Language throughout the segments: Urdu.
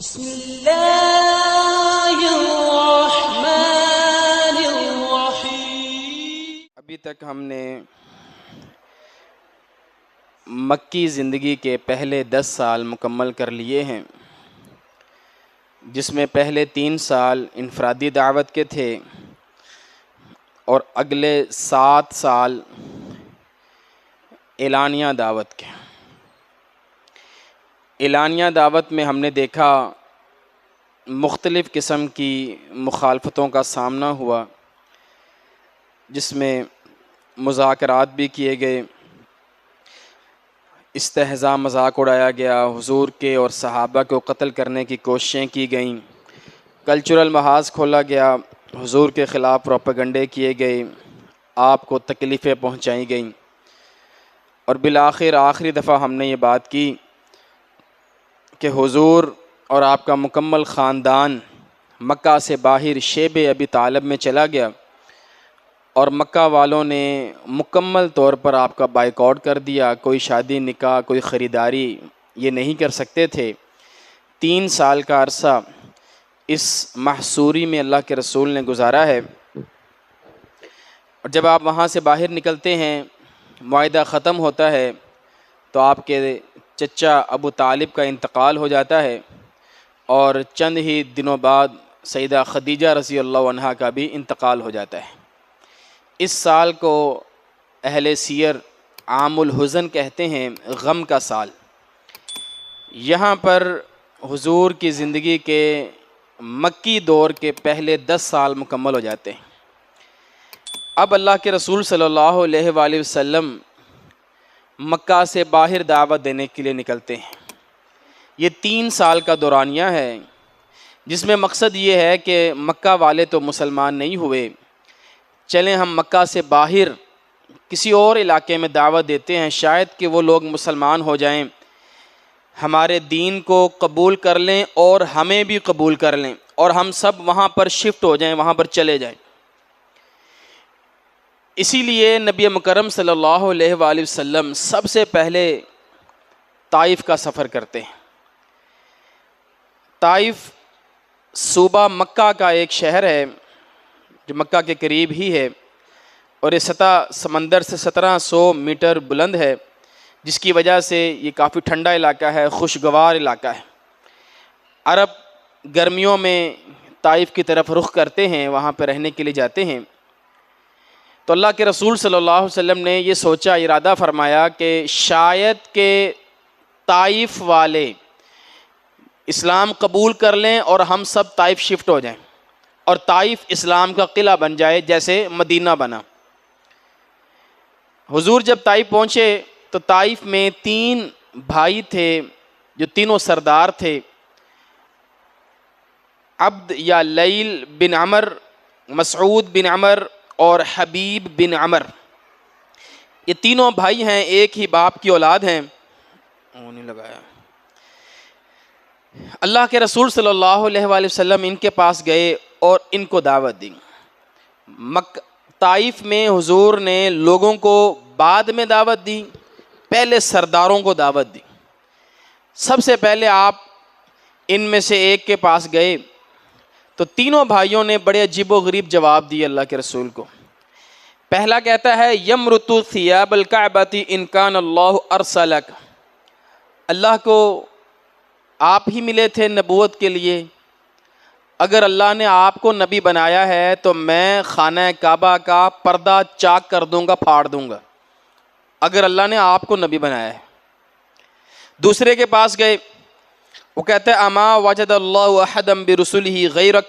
بسم اللہ الرحمن الرحیم۔ ابھی تک ہم نے مکی زندگی کے پہلے 10 سال مکمل کر لیے ہیں، جس میں پہلے 3 سال انفرادی دعوت کے تھے اور اگلے 7 سال اعلانیہ دعوت کے۔ اعلانیہ دعوت میں ہم نے دیکھا مختلف قسم کی مخالفتوں کا سامنا ہوا، جس میں مذاکرات بھی کیے گئے، استہزاء مذاق اڑایا گیا، حضور کے اور صحابہ کو قتل کرنے کی کوششیں کی گئیں، کلچرل محاذ کھولا گیا، حضور کے خلاف پروپیگنڈے کیے گئے، آپ کو تکلیفیں پہنچائی گئیں، اور بالآخر آخری دفعہ ہم نے یہ بات کی کہ حضور اور آپ کا مکمل خاندان مکہ سے باہر شیب ابی طالب میں چلا گیا، اور مکہ والوں نے مکمل طور پر آپ کا بائیکاٹ کر دیا۔ کوئی شادی نکاح، کوئی خریداری یہ نہیں کر سکتے تھے۔ 3 سال کا عرصہ اس محصوری میں اللہ کے رسول نے گزارا ہے، اور جب آپ وہاں سے باہر نکلتے ہیں، معاہدہ ختم ہوتا ہے، تو آپ کے چچا ابو طالب کا انتقال ہو جاتا ہے، اور چند ہی دنوں بعد سیدہ خدیجہ رضی اللہ عنہا کا بھی انتقال ہو جاتا ہے۔ اس سال کو اہل سیر عام الحزن کہتے ہیں، غم کا سال۔ یہاں پر حضور کی زندگی کے مکی دور کے پہلے 10 سال مکمل ہو جاتے ہیں۔ اب اللہ کے رسول صلی اللہ علیہ وآلہ وسلم مکہ سے باہر دعوت دینے کے لیے نکلتے ہیں۔ یہ 3 سال کا دورانیہ ہے، جس میں مقصد یہ ہے کہ مکہ والے تو مسلمان نہیں ہوئے، چلیں ہم مکہ سے باہر کسی اور علاقے میں دعوت دیتے ہیں، شاید کہ وہ لوگ مسلمان ہو جائیں، ہمارے دین کو قبول کر لیں اور ہمیں بھی قبول کر لیں، اور ہم سب وہاں پر شفٹ ہو جائیں، وہاں پر چلے جائیں۔ اسی لیے نبی مکرم صلی اللہ علیہ وآلہ وسلم سب سے پہلے طائف کا سفر کرتے ہیں۔ طائف صوبہ مکہ کا ایک شہر ہے جو مکہ کے قریب ہی ہے، اور یہ سطح سمندر سے 1700 میٹر بلند ہے، جس کی وجہ سے یہ کافی ٹھنڈا علاقہ ہے، خوشگوار علاقہ ہے۔ عرب گرمیوں میں طائف کی طرف رخ کرتے ہیں، وہاں پہ رہنے کے لیے جاتے ہیں۔ تو اللہ کے رسول صلی اللہ علیہ وسلم نے یہ سوچا، ارادہ فرمایا کہ شاید کہ طائف والے اسلام قبول کر لیں اور ہم سب طائف شفٹ ہو جائیں، اور طائف اسلام کا قلعہ بن جائے جیسے مدینہ بنا۔ حضور جب طائف پہنچے تو طائف میں 3 بھائی تھے جو تینوں سردار تھے، عبد یا لیل بن عمر، مسعود بن عمر اور حبیب بن عمر۔ یہ تینوں بھائی ہیں، ایک ہی باپ کی اولاد ہیں۔ اللہ کے رسول صلی اللہ علیہ وآلہ وسلم ان کے پاس گئے اور ان کو دعوت دی۔ طائف میں حضور نے لوگوں کو بعد میں دعوت دی، پہلے سرداروں کو دعوت دی۔ سب سے پہلے آپ ان میں سے ایک کے پاس گئے تو تینوں بھائیوں نے بڑے عجیب و غریب جواب دیے اللہ کے رسول کو۔ پہلا کہتا ہے یمرت ثیاب الکعبۃ ان کان اللہ ارسلک، اللہ کو آپ ہی ملے تھے نبوت کے لیے، اگر اللہ نے آپ کو نبی بنایا ہے تو میں خانہ کعبہ کا پردہ چاک کر دوں گا، پھاڑ دوں گا، اگر اللہ نے آپ کو نبی بنایا ہے۔ دوسرے کے پاس گئے، وہ کہتے ہیں اما وجد اللہ احدا برسلہ غیرک،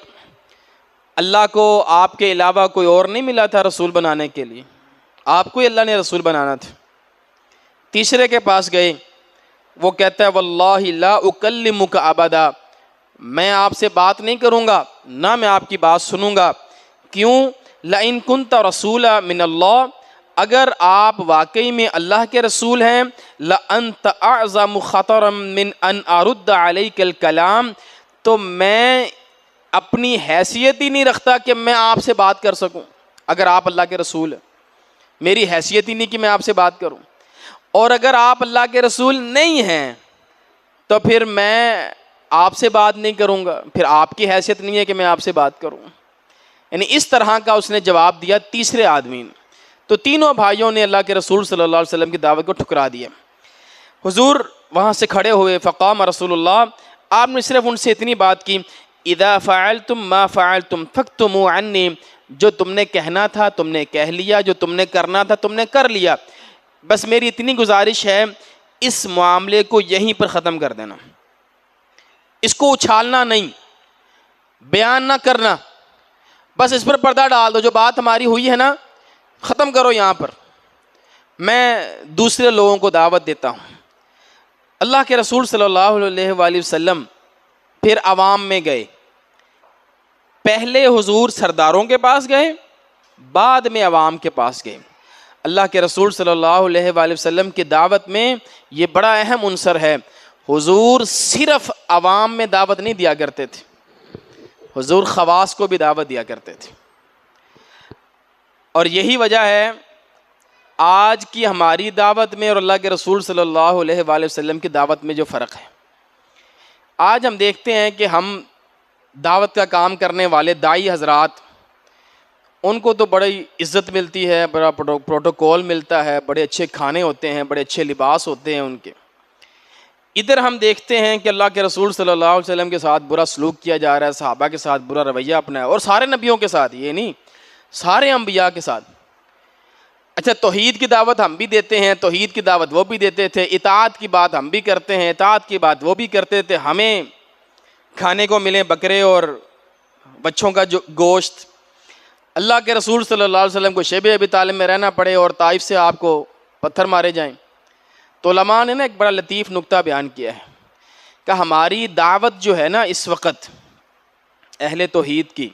اللہ کو آپ کے علاوہ کوئی اور نہیں ملا تھا رسول بنانے کے لیے، آپ کو ہی اللہ نے رسول بنانا تھا۔ تیسرے کے پاس گئے، وہ کہتا ہے واللہ لا اکلمک ابدا، میں آپ سے بات نہیں کروں گا، نہ میں آپ کی بات سنوں گا۔ کیوں؟ لئن کنت رسولا من اللہ، اگر آپ واقعی میں اللہ کے رسول ہیں، لأنت اعظم خطرا من ان ارد علیک الکلام، تو میں اپنی حیثیت ہی نہیں رکھتا کہ میں آپ سے بات کر سکوں۔ اگر آپ اللہ کے رسول ہیں، میری حیثیت ہی نہیں کہ میں آپ سے بات کروں، اور اگر آپ اللہ کے رسول نہیں ہیں تو پھر میں آپ سے بات نہیں کروں گا، پھر آپ کی حیثیت نہیں ہے کہ میں آپ سے بات کروں. یعنی اس طرح کا اس نے جواب دیا تیسرے آدمی نے. تو تینوں بھائیوں نے اللہ کے رسول صلی اللہ علیہ وسلم کی دعوت کو ٹھکرا دیا. حضور وہاں سے کھڑے ہوئے، فقام رسول اللہ، آپ نے صرف ان سے اتنی بات کی، اذا فعلتم ما فعلتم فاکتموا عنی، جو تم نے کہنا تھا تم نے کہہ لیا، جو تم نے کرنا تھا تم نے کر لیا، بس میری اتنی گزارش ہے اس معاملے کو یہیں پر ختم کر دینا، اس کو اچھالنا نہیں، بیان نہ کرنا، بس اس پر پردہ ڈال دو، جو بات ہماری ہوئی ہے نا ختم کرو یہاں پر، میں دوسرے لوگوں کو دعوت دیتا ہوں. اللہ کے رسول صلی اللہ علیہ وآلہ وسلم پھر عوام میں گئے. پہلے حضور سرداروں کے پاس گئے، بعد میں عوام کے پاس گئے. اللہ کے رسول صلی اللہ علیہ وآلہ وسلم کی دعوت میں یہ بڑا اہم عنصر ہے. حضور صرف عوام میں دعوت نہیں دیا کرتے تھے، حضور خواص کو بھی دعوت دیا کرتے تھے. اور یہی وجہ ہے آج کی ہماری دعوت میں اور اللہ کے رسول صلی اللہ علیہ وآلہ وسلم کی دعوت میں جو فرق ہے. آج ہم دیکھتے ہیں کہ ہم دعوت کا کام کرنے والے داعی حضرات، ان کو تو بڑی عزت ملتی ہے، بڑا پروٹوکول ملتا ہے، بڑے اچھے کھانے ہوتے ہیں، بڑے اچھے لباس ہوتے ہیں ان کے. ادھر ہم دیکھتے ہیں کہ اللہ کے رسول صلی اللہ علیہ وسلم کے ساتھ برا سلوک کیا جا رہا ہے، صحابہ کے ساتھ برا رویہ اپنایا، اور سارے نبیوں کے ساتھ، یہ نہیں سارے انبیاء کے ساتھ. اچھا توحید کی دعوت ہم بھی دیتے ہیں، توحید کی دعوت وہ بھی دیتے تھے، اطاعت کی بات ہم بھی کرتے ہیں، اطاعت کی بات وہ بھی کرتے تھے، ہمیں کھانے کو ملے بکرے اور بچوں کا جو گوشت. اللہ کے رسول صلی اللہ علیہ وسلم کو شیب ابی طالب میں رہنا پڑے اور طائف سے آپ کو پتھر مارے جائیں. تو علماء نے نا ایک بڑا لطیف نکتہ بیان کیا ہے کہ ہماری دعوت جو ہے نا اس وقت اہل توحید کی،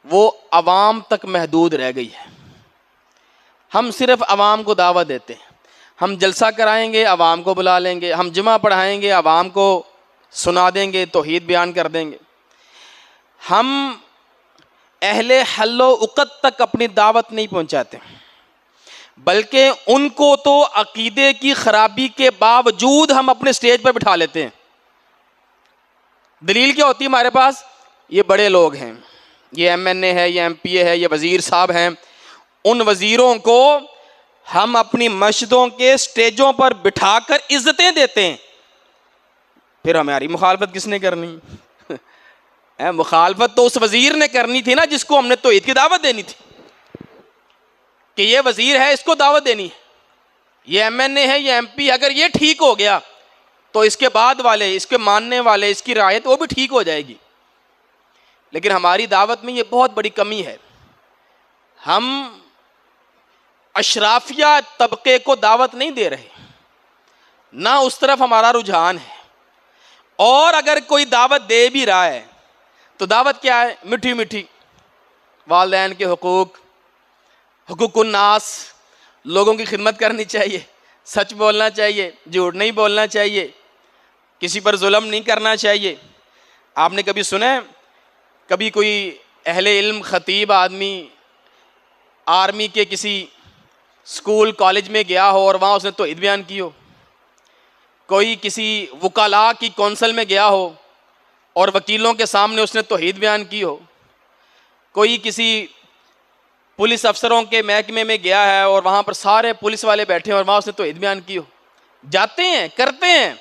وہ عوام تک محدود رہ گئی ہے. ہم صرف عوام کو دعوت دیتے ہیں، ہم جلسہ کرائیں گے عوام کو بلا لیں گے، ہم جمعہ پڑھائیں گے عوام کو سنا دیں گے، توحید بیان کر دیں گے. ہم اہل حل و عقد تک اپنی دعوت نہیں پہنچاتے، بلکہ ان کو تو عقیدے کی خرابی کے باوجود ہم اپنے سٹیج پر بٹھا لیتے ہیں. دلیل کیا ہوتی ہے ہمارے پاس؟ یہ بڑے لوگ ہیں، یہ ایم این اے ہے، یہ ایم پی اے ہے، یہ وزیر صاحب ہیں. ان وزیروں کو ہم اپنی مسجدوں کے سٹیجوں پر بٹھا کر عزتیں دیتے ہیں. پھر ہماری مخالفت کس نے کرنی؟ مخالفت تو اس وزیر نے کرنی تھی نا جس کو ہم نے توحید کی دعوت دینی تھی، کہ یہ وزیر ہے اس کو دعوت دینی ہے، یہ ایم این اے ہے، یہ ایم پی، اگر یہ ٹھیک ہو گیا تو اس کے بعد والے، اس کے ماننے والے، اس کی رعایت وہ بھی ٹھیک ہو جائے گی. لیکن ہماری دعوت میں یہ بہت بڑی کمی ہے، ہم اشرافیہ طبقے کو دعوت نہیں دے رہے، نہ اس طرف ہمارا رجحان ہے. اور اگر کوئی دعوت دے بھی رہا ہے تو دعوت کیا ہے؟ میٹھی میٹھی، والدین کے حقوق، حقوق الناس، لوگوں کی خدمت کرنی چاہیے، سچ بولنا چاہیے، جھوٹ نہیں بولنا چاہیے، کسی پر ظلم نہیں کرنا چاہیے. آپ نے کبھی سنا ہے کبھی کوئی اہل علم خطیب آدمی آرمی کے کسی اسکول کالج میں گیا ہو اور وہاں اس نے توحید بیان کی ہو؟ کوئی کسی وکلاء کی کونسل میں گیا ہو اور وکیلوں کے سامنے اس نے توحید بیان کی ہو؟ کوئی کسی پولیس افسروں کے محکمے میں گیا ہے اور وہاں پر سارے پولیس والے بیٹھے ہیں اور وہاں اس نے توحید بیان کی ہو؟ جاتے ہیں، کرتے ہیں،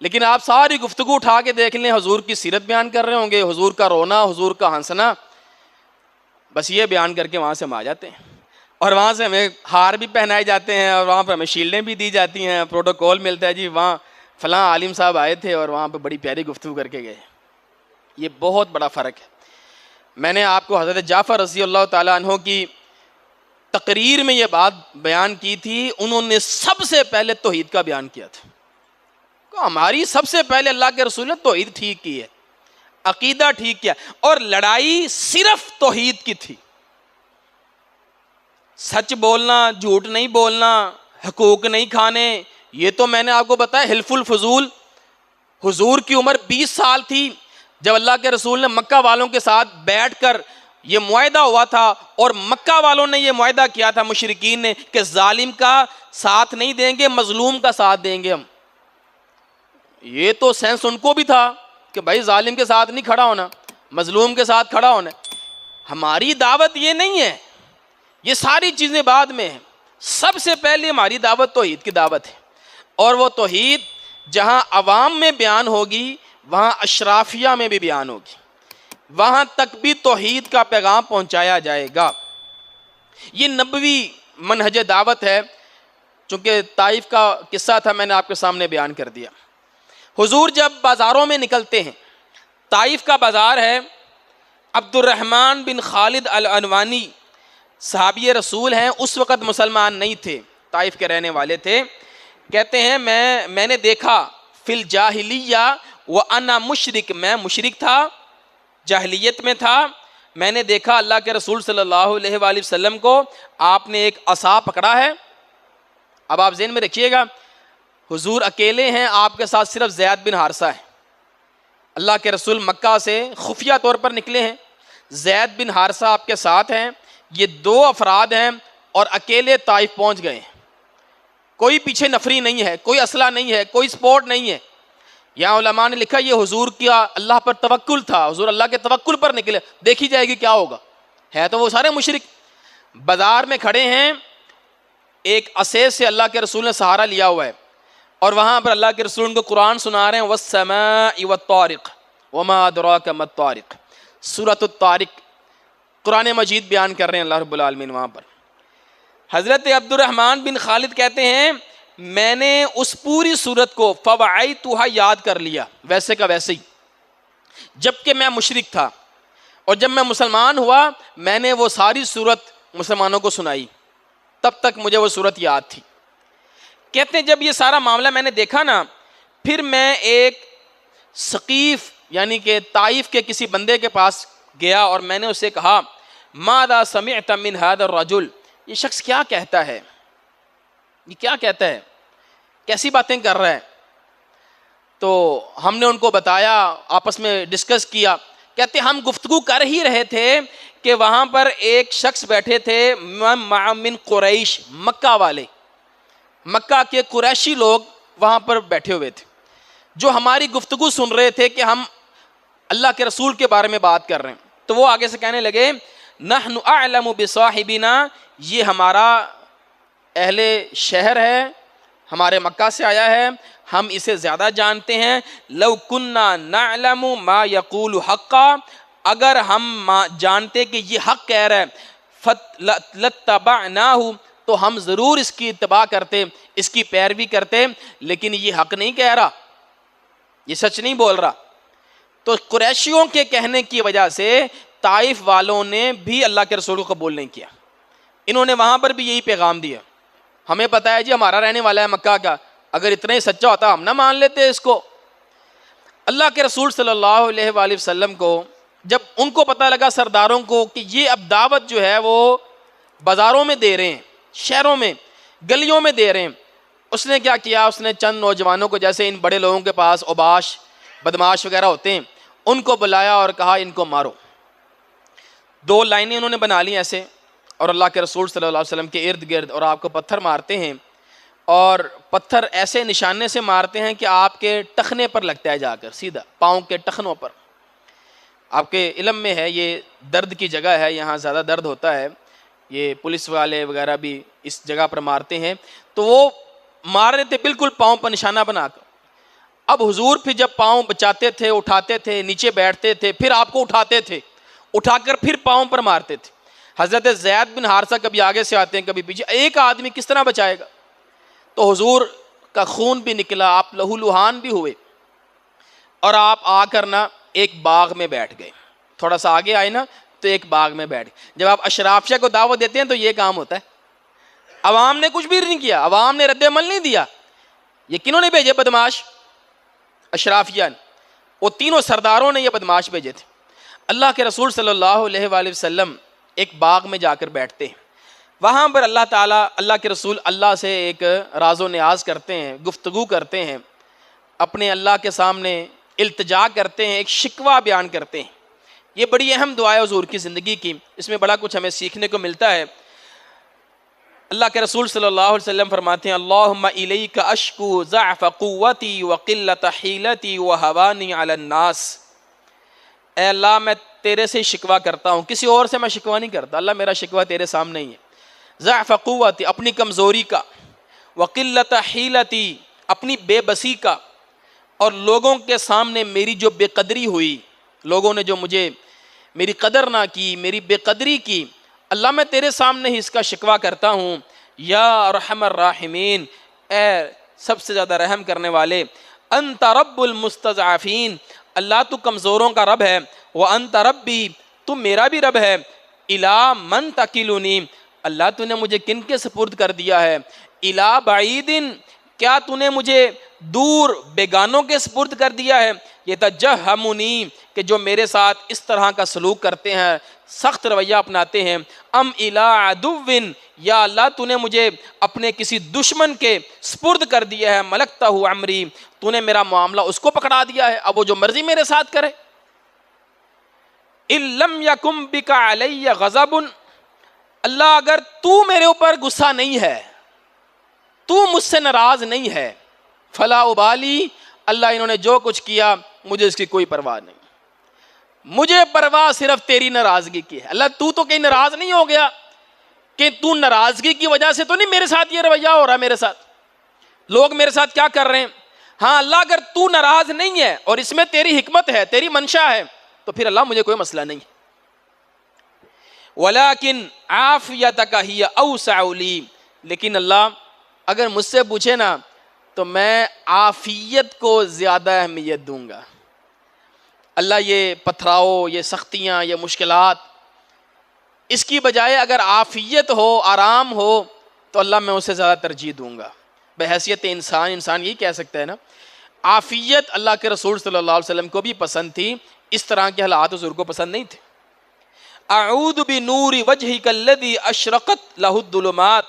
لیکن آپ ساری گفتگو اٹھا کے دیکھ لیں، حضور کی سیرت بیان کر رہے ہوں گے، حضور کا رونا، حضور کا ہنسنا، بس یہ بیان کر کے وہاں سے ہم آ جاتے ہیں. اور وہاں سے ہمیں ہار بھی پہنائے جاتے ہیں اور وہاں پہ ہمیں شیلڈیں بھی دی جاتی ہیں، پروٹوکول ملتا ہے، جی وہاں فلاں عالم صاحب آئے تھے اور وہاں پہ بڑی پیاری گفتگو کر کے گئے. یہ بہت بڑا فرق ہے. میں نے آپ کو حضرت جعفر رضی اللہ تعالیٰ عنہ کی تقریر میں یہ بات بیان کی تھی، انہوں نے سب سے پہلے توحید کا بیان کیا تھا. ہماری سب سے پہلے اللہ کے رسول نے توحید ٹھیک کی ہے، عقیدہ ٹھیک کیا، اور لڑائی صرف توحید کی تھی. سچ بولنا، جھوٹ نہیں بولنا، حقوق نہیں کھانے، یہ تو میں نے آپ کو بتایا حلف الفضول. حضور کی عمر 20 سال تھی جب اللہ کے رسول نے مکہ والوں کے ساتھ بیٹھ کر یہ معاہدہ ہوا تھا، اور مکہ والوں نے یہ معاہدہ کیا تھا مشرکین نے کہ ظالم کا ساتھ نہیں دیں گے، مظلوم کا ساتھ دیں گے ہم. یہ تو سینس ان کو بھی تھا کہ بھائی ظالم کے ساتھ نہیں کھڑا ہونا, مظلوم کے ساتھ کھڑا ہونا. ہماری دعوت یہ نہیں ہے, یہ ساری چیزیں بعد میں ہیں. سب سے پہلے ہماری دعوت توحید کی دعوت ہے, اور وہ توحید جہاں عوام میں بیان ہوگی وہاں اشرافیہ میں بھی بیان ہوگی, وہاں تک بھی توحید کا پیغام پہنچایا جائے گا. یہ نبوی منہج دعوت ہے. چونکہ طائف کا قصہ تھا, میں نے آپ کے سامنے بیان کر دیا. حضور جب بازاروں میں نکلتے ہیں, طائف کا بازار ہے, عبد الرحمن بن خالد العنوانی صحابی رسول ہیں, اس وقت مسلمان نہیں تھے, طائف کے رہنے والے تھے. کہتے ہیں میں نے دیکھا فی الجاہلیہ وانا مشرک, میں مشرک تھا, جاہلیت میں تھا. میں نے دیکھا اللہ کے رسول صلی اللہ علیہ وآلہ وسلم کو, آپ نے ایک عصا پکڑا ہے. اب آپ ذہن میں رکھیے گا, حضور اکیلے ہیں, آپ کے ساتھ صرف زید بن حارثہ ہے. اللہ کے رسول مکہ سے خفیہ طور پر نکلے ہیں, زید بن حارثہ آپ کے ساتھ ہیں. یہ دو افراد ہیں اور اکیلے طائف پہنچ گئے ہیں. کوئی پیچھے نفری نہیں ہے, کوئی اسلحہ نہیں ہے, کوئی سپورٹ نہیں ہے. یہاں علماء نے لکھا یہ حضور کیا اللہ پر توکل تھا, حضور اللہ کے توکل پر نکلے. دیکھی جائے گی کیا ہوگا, ہے تو وہ سارے مشرک. بازار میں کھڑے ہیں, ایک عصا سے اللہ کے رسول نے سہارا لیا ہوا ہے, اور وہاں پر اللہ کے رسول کو قرآن سنا رہے ہیں, والسماء والطارق وما ادراک ما الطارق, سورۃ الطارق قرآن مجید بیان کر رہے ہیں اللہ رب العالمین. وہاں پر حضرت عبد الرحمن بن خالد کہتے ہیں میں نے اس پوری سورت کو فوعیتھا یاد کر لیا ویسے کا ویسے ہی, جبکہ میں مشرک تھا, اور جب میں مسلمان ہوا میں نے وہ ساری سورت مسلمانوں کو سنائی, تب تک مجھے وہ سورت یاد تھی. کہتے ہیں جب یہ سارا معاملہ میں نے دیکھا نا, پھر میں ایک ثقیف یعنی کہ طائف کے کسی بندے کے پاس گیا, اور میں نے اسے کہا ماذا سمعت من هذا الرجل, یہ شخص کیا کہتا ہے, یہ کیا کہتا ہے, کیسی باتیں کر رہا ہے. تو ہم نے ان کو بتایا, آپس میں ڈسکس کیا. کہتے ہم گفتگو کر ہی رہے تھے کہ وہاں پر ایک شخص بیٹھے تھے من قریش, مکہ والے, مکہ کے قریشی لوگ وہاں پر بیٹھے ہوئے تھے, جو ہماری گفتگو سن رہے تھے کہ ہم اللہ کے رسول کے بارے میں بات کر رہے ہیں. تو وہ آگے سے کہنے لگے نحن اعلم بصاحبنا, یہ ہمارا اہل شہر ہے, ہمارے مکہ سے آیا ہے, ہم اسے زیادہ جانتے ہیں. لو کننا نعلم ما یقول حقا, اگر ہم جانتے کہ یہ حق کہہ رہا ہے لاتبعناہ, تو ہم ضرور اس کی اتباع کرتے, اس کی پیروی کرتے, لیکن یہ حق نہیں کہہ رہا, یہ سچ نہیں بول رہا. تو قریشیوں کے کہنے کی وجہ سے طائف والوں نے بھی اللہ کے رسول کو قبول نہیں کیا. انہوں نے وہاں پر بھی یہی پیغام دیا, ہمیں پتہ ہے جی ہمارا رہنے والا ہے مکہ کا, اگر اتنا ہی سچا ہوتا ہم نہ مان لیتے اس کو. اللہ کے رسول صلی اللہ علیہ وآلہ وسلم کو جب ان کو پتہ لگا سرداروں کو کہ یہ اب دعوت جو ہے وہ بازاروں میں دے رہے ہیں, شہروں میں گلیوں میں دے رہے ہیں, اس نے کیا کیا, اس نے چند نوجوانوں کو, جیسے ان بڑے لوگوں کے پاس اوباش بدماش وغیرہ ہوتے ہیں, ان کو بلایا اور کہا ان کو مارو. 2 لائنیں انہوں نے بنا لی ایسے, اور اللہ کے رسول صلی اللہ علیہ وسلم کے ارد گرد, اور آپ کو پتھر مارتے ہیں, اور پتھر ایسے نشانے سے مارتے ہیں کہ آپ کے ٹخنے پر لگتا ہے جا کر, سیدھا پاؤں کے ٹخنوں پر. آپ کے علم میں ہے یہ درد کی جگہ ہے, یہاں زیادہ درد ہوتا ہے, یہ پولیس والے وغیرہ بھی اس جگہ پر مارتے ہیں. تو وہ مار رہے تھے بالکل پاؤں پر نشانہ بنا کر. اب حضور پھر جب پاؤں بچاتے تھے, اٹھاتے تھے, نیچے بیٹھتے تھے, پھر آپ کو اٹھاتے تھے, اٹھا کر پھر پاؤں پر مارتے تھے. حضرت زید بن حارثہ کبھی آگے سے آتے ہیں کبھی پیچھے, ایک آدمی کس طرح بچائے گا. تو حضور کا خون بھی نکلا, آپ لہو لہان بھی ہوئے, اور آپ آ کر نا ایک باغ میں بیٹھ گئے. تھوڑا سا آگے آئے نا تو ایک باغ میں بیٹھ گئے. جب آپ اشرافیہ کو دعوت دیتے ہیں تو یہ کام ہوتا ہے. عوام نے کچھ بھی نہیں کیا, عوام نے رد عمل نہیں دیا. یہ کنہوں نے بھیجے بدماش, اشرافیہ نے, وہ تینوں سرداروں نے یہ بدماش بھیجے تھے. اللہ کے رسول صلی اللہ علیہ وآلہ وسلم ایک باغ میں جا کر بیٹھتے ہیں. وہاں پر اللہ تعالیٰ, اللہ کے رسول اللہ سے ایک راز و نیاز کرتے ہیں, گفتگو کرتے ہیں, اپنے اللہ کے سامنے التجا کرتے ہیں, ایک شکوہ بیان کرتے ہیں. یہ بڑی اہم دعا ہے حضور کی زندگی کی, اس میں بڑا کچھ ہمیں سیکھنے کو ملتا ہے. اللہ کے رسول صلی اللہ علیہ وسلم فرماتے ہیں اللہم الیک اشکو ضعف قوتی وقلت حیلتی وہوانی علی الناس، اے اللہ میں تیرے سے شکوہ کرتا ہوں، کسی اور سے میں شکوہ نہیں کرتا، اللہ میرا شکوہ تیرے سامنے ہی ہے، ضعف قوتی اپنی کمزوری کا، وقلت حیلتی اپنی بے بسی کا، اور لوگوں کے سامنے میری جو بے قدری ہوئی، لوگوں نے جو مجھے میری قدر نہ کی، میری بے قدری کی، اللہ میں تیرے سامنے ہی اس کا شکوہ کرتا ہوں۔ یا ارحم الراحمین، اے سب سے زیادہ رحم کرنے والے، انت رب المستضعفین، اللہ تو کمزوروں کا رب ہے، وانت ربی، تو میرا بھی رب ہے، الی من تکلنی، اللہ تو نے مجھے کن کے سپرد کر دیا ہے، الی بعید، کیا تو نے مجھے دور بیگانوں کے سپرد کر دیا ہے، یتجہمنی، کہ جو میرے ساتھ اس طرح کا سلوک کرتے ہیں، سخت رویہ اپناتے ہیں، ام الی عدو، یا اللہ تو نے مجھے اپنے کسی دشمن کے سپرد کر دیا ہے، ملکتہ عمری، تو نے میرا معاملہ اس کو پکڑا دیا ہے، اب وہ جو مرضی میرے ساتھ کرے۔ ان لم یکم بک علی غضب، اللہ اگر تو میرے اوپر غصہ نہیں ہے، تو مجھ سے ناراض نہیں ہے، فلا ابالی، اللہ انہوں نے جو کچھ کیا مجھے اس کی کوئی پرواہ نہیں، مجھے پرواہ صرف تیری ناراضگی کی ہے۔ اللہ تو کہیں ناراض نہیں ہو گیا کہ تو ناراضگی کی وجہ سے تو نہیں میرے ساتھ یہ رویہ ہو رہا، میرے ساتھ لوگ میرے ساتھ کیا کر رہے ہیں، ہاں اللہ اگر تو ناراض نہیں ہے اور اس میں تیری حکمت ہے، تیری منشا ہے، تو پھر اللہ مجھے کوئی مسئلہ نہیں ہے۔ ولیکن عافیتک ہی اوسع لی، لیکن اللہ اگر مجھ سے پوچھے نا تو میں عافیت کو زیادہ اہمیت دوں گا۔ اللہ یہ پتھراؤ، یہ سختیاں، یہ مشکلات، اس کی بجائے اگر عافیت ہو، آرام ہو، تو اللہ میں اسے زیادہ ترجیح دوں گا۔ بحیثیت انسان یہی کہہ سکتا ہے نا، عافیت اللہ کے رسول صلی اللہ علیہ وسلم کو بھی پسند تھی، اس طرح کے حالات حضور کو پسند نہیں تھے۔ اعوذ بنور وجہک الذی اشرقت لہ الظلمات،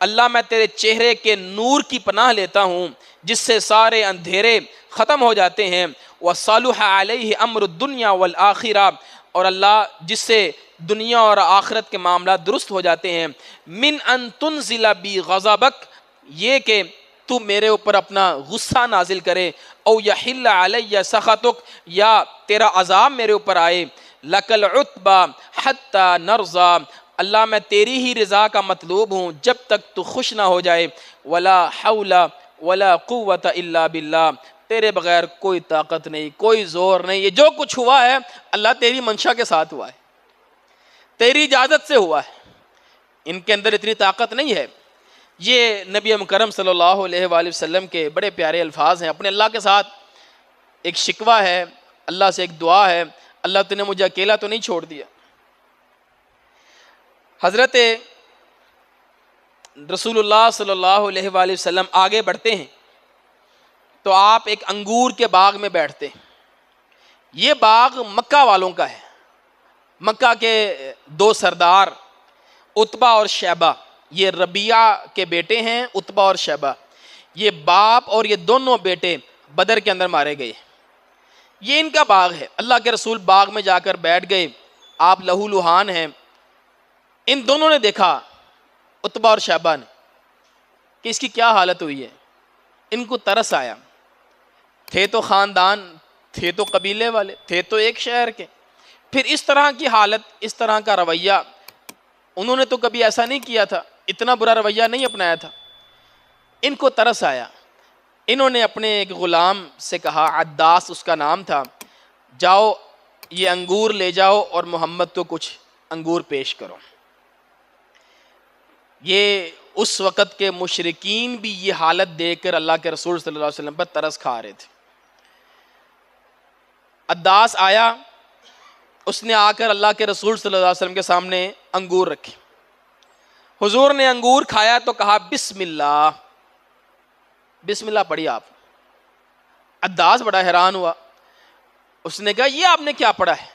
اللہ میں تیرے چہرے کے نور کی پناہ لیتا ہوں جس سے سارے اندھیرے ختم ہو جاتے ہیں، وصلح علیہ امر الدنیا والآخرہ، اور اللہ جس سے دنیا اور آخرت کے معاملات درست ہو جاتے ہیں، من ان تنزل بی غضبک، یہ کہ تو میرے اوپر اپنا غصہ نازل کرے، او یحل علی سخطک، یا تیرا عذاب میرے اوپر آئے، لک العتبی حتی نرضا، اللہ میں تیری ہی رضا کا مطلوب ہوں جب تک تو خوش نہ ہو جائے، ولا حول ولا قوت الا باللہ، تیرے بغیر کوئی طاقت نہیں، کوئی زور نہیں، یہ جو کچھ ہوا ہے اللہ تیری منشا کے ساتھ ہوا ہے، تیری اجازت سے ہوا ہے، ان کے اندر اتنی طاقت نہیں ہے۔ یہ نبی مکرم صلی اللہ علیہ وآلہ وسلم کے بڑے پیارے الفاظ ہیں، اپنے اللہ کے ساتھ ایک شکوہ ہے، اللہ سے ایک دعا ہے، اللہ تو نے مجھے اکیلا تو نہیں چھوڑ دیا۔ حضرت رسول اللہ صلی اللہ علیہ وآلہ وسلم آگے بڑھتے ہیں تو آپ ایک انگور کے باغ میں بیٹھتے ہیں۔ یہ باغ مکہ والوں کا ہے، مکہ کے دو سردار عتبہ اور شیبہ، یہ ربیعہ کے بیٹے ہیں، عتبہ اور شیبہ، یہ باپ اور یہ دونوں بیٹے بدر کے اندر مارے گئے، یہ ان کا باغ ہے۔ اللہ کے رسول باغ میں جا کر بیٹھ گئے، آپ لہو لہان ہیں، ان دونوں نے دیکھا، عتبہ اور شیبہ نے، کہ اس کی کیا حالت ہوئی ہے، ان کو ترس آیا، تھے تو خاندان، تھے تو قبیلے والے، تھے تو ایک شہر کے، پھر اس طرح کی حالت، اس طرح کا رویہ، انہوں نے تو کبھی ایسا نہیں کیا تھا، اتنا برا رویہ نہیں اپنایا تھا، ان کو ترس آیا، انہوں نے اپنے ایک غلام سے کہا، عداس اس کا نام تھا، جاؤ یہ انگور لے جاؤ اور محمد کو کچھ انگور پیش کرو۔ یہ اس وقت کے مشرکین بھی یہ حالت دیکھ کر اللہ کے رسول صلی اللہ علیہ وسلم پر ترس کھا رہے تھے۔ عداس آیا، اس نے آ کر اللہ کے رسول صلی اللہ علیہ وسلم کے سامنے انگور رکھے، حضور نے انگور کھایا تو کہا بسم اللہ، بسم اللہ پڑھی آپ۔ عداس بڑا حیران ہوا، اس نے کہا یہ آپ نے کیا پڑھا ہے،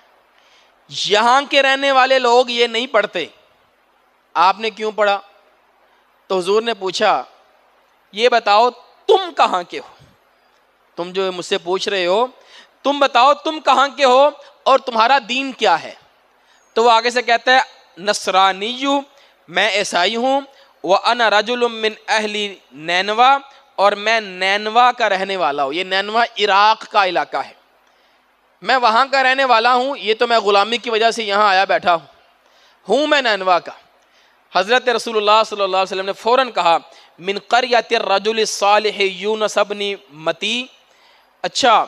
یہاں کے رہنے والے لوگ یہ نہیں پڑھتے، آپ نے کیوں پڑھا؟ تو حضور نے پوچھا یہ بتاؤ تم کہاں کے ہو، تم جو مجھ سے پوچھ رہے ہو تم بتاؤ تم کہاں کے ہو اور تمہارا دین کیا ہے؟ تو وہ آگے سے کہتا ہے نصرانی، میں عیسائی ہوں، وَأَنَا رَجُلٌ مِّنْ أَهْلِ نینوا، اور میں نینوا کا رہنے والا ہوں. یہ نینوا عراق کا علاقہ ہے، میں وہاں کا رہنے والا ہوں. یہ تو میں غلامی کی وجہ سے یہاں آیا بیٹھا ہوں میں نینوا کا. حضرت رسول اللہ صلی اللہ علیہ وسلم نے فوراً کہا من قریۃ الرجل الصالح یونس ابن متی، اچھا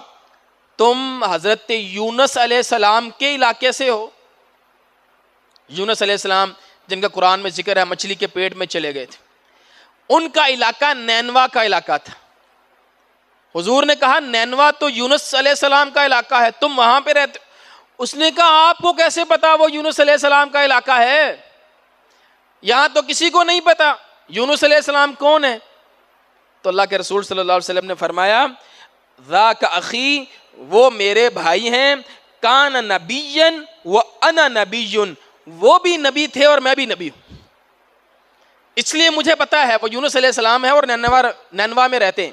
تم حضرت یونس علیہ السلام کے علاقے سے ہو. یونس علیہ السلام جن کا قرآن میں ذکر ہے مچھلی کے پیٹ میں چلے گئے تھے، ان کا علاقہ نینوا کا علاقہ تھا. حضور نے کہا نینوا تو یونس علیہ السلام کا علاقہ ہے، تم وہاں پہ رہتے. اس نے کہا آپ کو کیسے پتا وہ یونس علیہ السلام کا علاقہ ہے؟ یہاں تو کسی کو نہیں پتا یونس علیہ السلام کون ہے. تو اللہ کے رسول صلی اللہ علیہ وسلم نے فرمایا ذاک اخی، وہ میرے بھائی ہیں، کان نبیا وانا نبی، وہ بھی نبی تھے اور میں بھی نبی ہوں، اس لیے مجھے پتا ہے وہ یونس علیہ السلام ہے اور نینوا میں رہتے ہیں.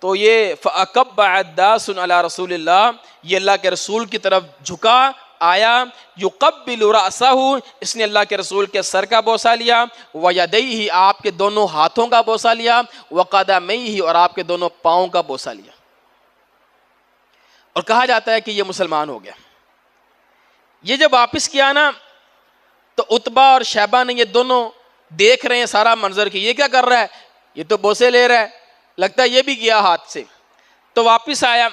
تو یہ فَأَكَبَّ عَدَّاسٌ عَلَى رسول اللہ، یہ اللہ کے رسول کی طرف جھکا آیا، یقبل رأسہ، اس نے اللہ کے رسول کے سر کا بوسہ لیا، وَيَدَيْهِ، آپ کے دونوں ہاتھوں کا بوسہ لیا، وَقَدَمَيْهِ، اور آپ کے دونوں پاؤں کا بوسہ لیا. اور کہا جاتا ہے کہ یہ مسلمان ہو گیا. یہ جب واپس کیا نا تو عتبہ اور شیبہ نے، یہ دونوں دیکھ رہے ہیں سارا منظر کہ یہ کیا کر رہا ہے، یہ تو بوسے لے رہا ہے، لگتا ہے یہ بھی گیا ہاتھ سے. تو واپس آیا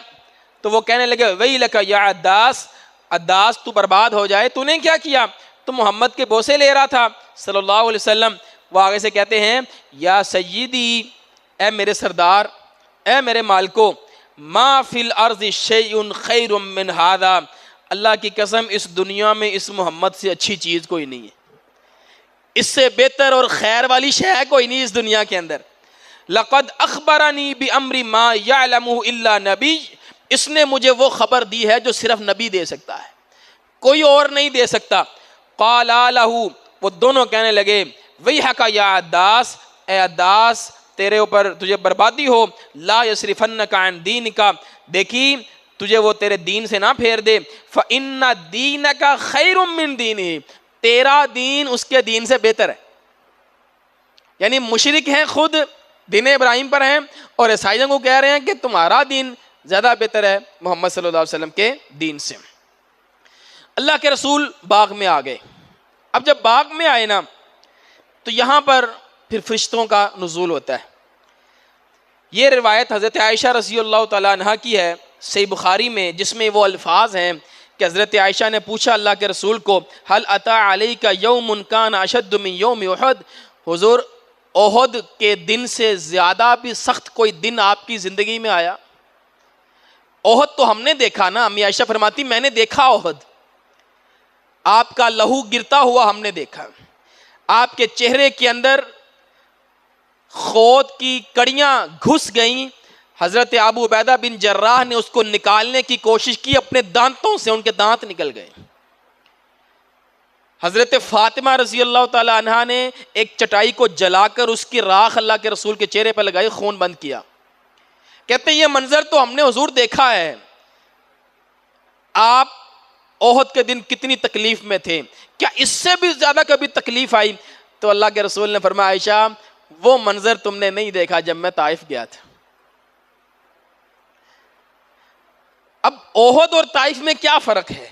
تو وہ کہنے لگے ویلک یا عداس، عداس تو برباد ہو جائے، تو نے کیا کیا؟ تو محمد کے بوسے لے رہا تھا صلی اللہ علیہ وسلم. وہ آگے سے کہتے ہیں یا سیدی، اے میرے سردار، اے میرے مالکو، ما فی الارض شیء خیر من ھذا، اللہ کی قسم اس دنیا میں اس محمد سے اچھی چیز کوئی نہیں ہے، اس سے بہتر اور خیر والی شے کوئی نہیں اس دنیا کے اندر. لقد اخبرنی بامر ما یعلمہ الا نبی، اس نے مجھے وہ خبر دی ہے جو صرف نبی دے سکتا ہے، کوئی اور نہیں دے سکتا. قالا لہ، وہ دونوں کہنے لگے ویحک یا عداس، اے عداس تیرے اوپر تجھے بربادی ہو، لا یصرفنک عن دینک، دیکھی تجھے وہ تیرے دین سے نہ پھیر دے. فإن دینک خیر من دینہ، تیرا دین اس کے دین سے بہتر ہے. یعنی مشرک ہیں خود دین ابراہیم پر ہیں اور عیسائیوں کو کہہ رہے ہیں کہ تمہارا دین زیادہ بہتر ہے محمد صلی اللہ علیہ وسلم کے دین سے. اللہ کے رسول باغ میں آ گئے. اب جب باغ میں آئے نا تو یہاں پر پھر فرشتوں کا نزول ہوتا ہے. یہ روایت حضرت عائشہ رضی اللہ تعالیٰ عنہ کی ہے صحیح بخاری میں، جس میں وہ الفاظ ہیں کہ حضرت عائشہ نے پوچھا اللہ کے رسول کو هل اتى عليك يوم كان اشد من يوم احد، حضور احد کے دن سے زیادہ بھی سخت کوئی دن آپ کی زندگی میں آیا؟ احد تو ہم نے دیکھا نا، امی عائشہ فرماتی میں نے دیکھا احد، آپ کا لہو گرتا ہوا ہم نے دیکھا، آپ کے چہرے کے اندر خود کی کڑیاں گھس گئیں. حضرت ابو عبیدہ بن جراح نے اس کو نکالنے کی کوشش کی، اپنے دانتوں سے ان کے دانت نکل گئے. حضرت فاطمہ رضی اللہ تعالی عنہا نے ایک چٹائی کو جلا کر اس کی راکھ اللہ کے رسول کے چہرے پر لگائی، خون بند کیا. کہتے ہیں یہ منظر تو ہم نے حضور دیکھا ہے، آپ احد کے دن کتنی تکلیف میں تھے، کیا اس سے بھی زیادہ کبھی تکلیف آئی؟ تو اللہ کے رسول نے فرمایا عائشہ وہ منظر تم نے نہیں دیکھا جب میں طائف گیا تھا. اب احد اور طائف میں کیا فرق ہے؟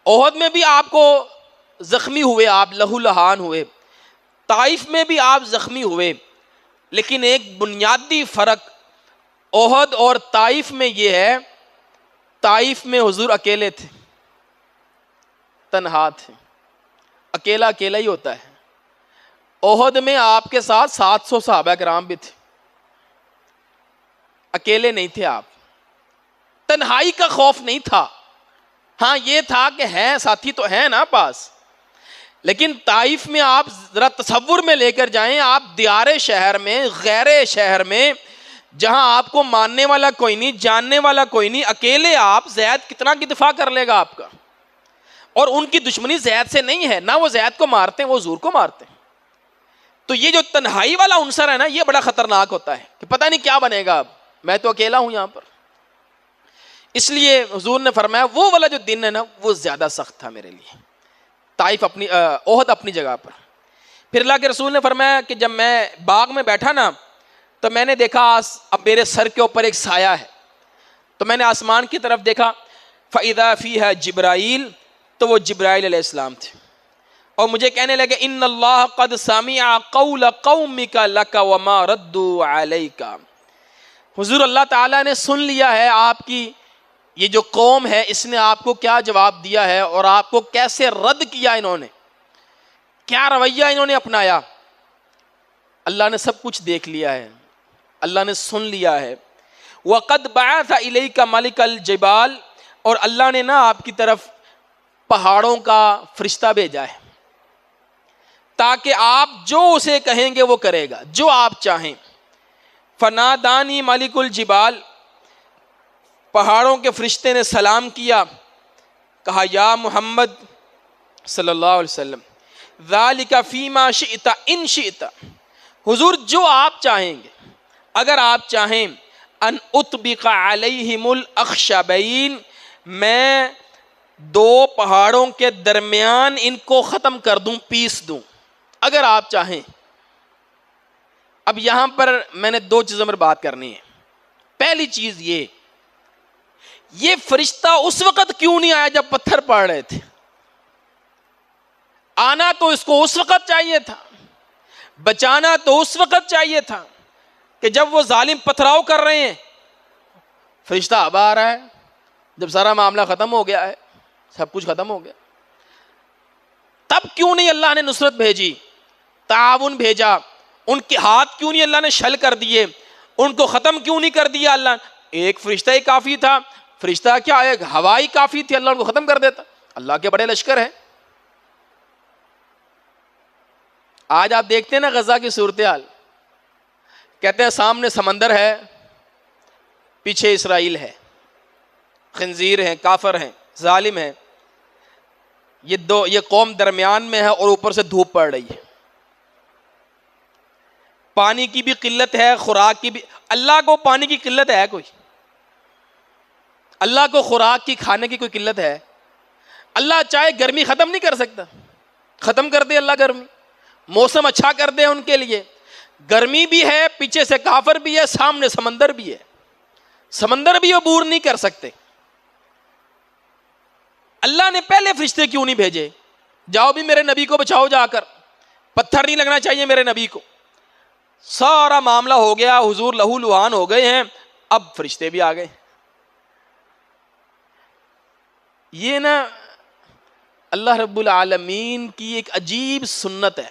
احد میں بھی آپ کو زخمی ہوئے، آپ لہو لہان ہوئے، طائف میں بھی آپ زخمی ہوئے، لیکن ایک بنیادی فرق احد اور طائف میں یہ ہے، طائف میں حضور اکیلے تھے، تنہا تھے، اکیلا اکیلا ہی ہوتا ہے. احد میں آپ کے ساتھ 700 صحابہ کرام بھی تھے، اکیلے نہیں تھے آپ، تنہائی کا خوف نہیں تھا. ہاں یہ تھا کہ ہیں ساتھی تو ہیں نا پاس، لیکن طائف میں آپ ذرا تصور میں لے کر جائیں، آپ دیار شہر میں، غیر شہر میں، جہاں آپ کو ماننے والا کوئی نہیں، جاننے والا کوئی نہیں، اکیلے آپ، زید کتنا کی دفاع کر لے گا آپ کا؟ اور ان کی دشمنی زید سے نہیں ہے، نہ وہ زید کو مارتے ہیں، وہ حضور کو مارتے ہیں. تو یہ جو تنہائی والا عنصر ہے نا، یہ بڑا خطرناک ہوتا ہے کہ پتہ نہیں کیا بنے گا، اب میں تو اکیلا ہوں یہاں پر. اس لیے حضور نے فرمایا وہ والا جو دن ہے نا وہ زیادہ سخت تھا میرے لیے. طائف اپنی، احد اپنی جگہ پر. پھر اللہ کے رسول نے فرمایا کہ جب میں باغ میں بیٹھا نا تو میں نے دیکھا اب میرے سر کے اوپر ایک سایہ ہے، تو میں نے آسمان کی طرف دیکھا، فَإِذَا فِيهَا جِبْرَائِیل، تو وہ جبرائیل علیہ السلام تھے، اور مجھے کہنے لگے ان اللہ قد سمع قول قومک لک وما ردوا علیک، حضور اللہ تعالیٰ نے سن لیا ہے آپ کی یہ جو قوم ہے اس نے آپ کو کیا جواب دیا ہے اور آپ کو کیسے رد کیا، انہوں نے کیا رویہ انہوں نے اپنایا۔ اللہ نے سب کچھ دیکھ لیا ہے، اللہ نے سن لیا ہے۔ وَقَدْ بَعَثَ إِلَيْكَ مَلِكَ الْجِبَالِ، اور اللہ نے نا آپ کی طرف پہاڑوں کا فرشتہ بھیجا ہے تاکہ آپ جو اسے کہیں گے وہ کرے گا، جو آپ چاہیں۔ فَنَادَانِي مَلِكُ الْجِبَالِ، پہاڑوں کے فرشتے نے سلام کیا، کہا یا محمد صلی اللہ علیہ وسلم ذَلِكَ فِي مَا شِئْتَ إِن شِئْتَ، حضور جو آپ چاہیں گے، اگر آپ چاہیں، ان اطبق علیہم الاخشبین، میں دو پہاڑوں کے درمیان ان کو ختم کر دوں، پیس دوں، اگر آپ چاہیں۔ اب یہاں پر میں نے دو چیزوں پر بات کرنی ہے۔ پہلی چیز یہ فرشتہ اس وقت کیوں نہیں آیا جب پتھر پڑ رہے تھے؟ آنا تو اس کو اس وقت چاہیے تھا، بچانا تو اس وقت چاہیے تھا کہ جب وہ ظالم پتھراؤ کر رہے ہیں، فرشتہ اب آ رہا ہے جب سارا معاملہ ختم ہو گیا ہے، سب کچھ ختم ہو گیا۔ تب کیوں نہیں اللہ نے نصرت بھیجی، تعاون بھیجا؟ ان کے ہاتھ کیوں نہیں اللہ نے شل کر دیے؟ ان کو ختم کیوں نہیں کر دیا اللہ؟ ایک فرشتہ ہی کافی تھا، فرشتہ کیا ایک ہوا ہی کافی تھی، اللہ ان کو ختم کر دیتا۔ اللہ کے بڑے لشکر ہیں۔ آج آپ دیکھتے ہیں نا غزہ کی صورتحال، کہتے ہیں سامنے سمندر ہے، پیچھے اسرائیل ہے، خنزیر ہیں، کافر ہیں، ظالم ہیں، یہ قوم درمیان میں ہے اور اوپر سے دھوپ پڑ رہی ہے، پانی کی بھی قلت ہے، خوراک کی بھی۔ اللہ کو پانی کی قلت ہے کوئی؟ اللہ کو خوراک کی کھانے کی کوئی قلت ہے؟ اللہ چاہے گرمی ختم نہیں کر سکتا؟ ختم کر دے اللہ گرمی، موسم اچھا کر دے ان کے لیے۔ گرمی بھی ہے، پیچھے سے کافر بھی ہے، سامنے سمندر بھی ہے، سمندر بھی عبور نہیں کر سکتے۔ اللہ نے پہلے فرشتے کیوں نہیں بھیجے؟ جاؤ بھی میرے نبی کو بچاؤ، جا کر پتھر نہیں لگنا چاہیے میرے نبی کو۔ سارا معاملہ ہو گیا، حضور لہو لہان ہو گئے ہیں، اب فرشتے بھی آ گئے۔ یہ نا اللہ رب العالمین کی ایک عجیب سنت ہے۔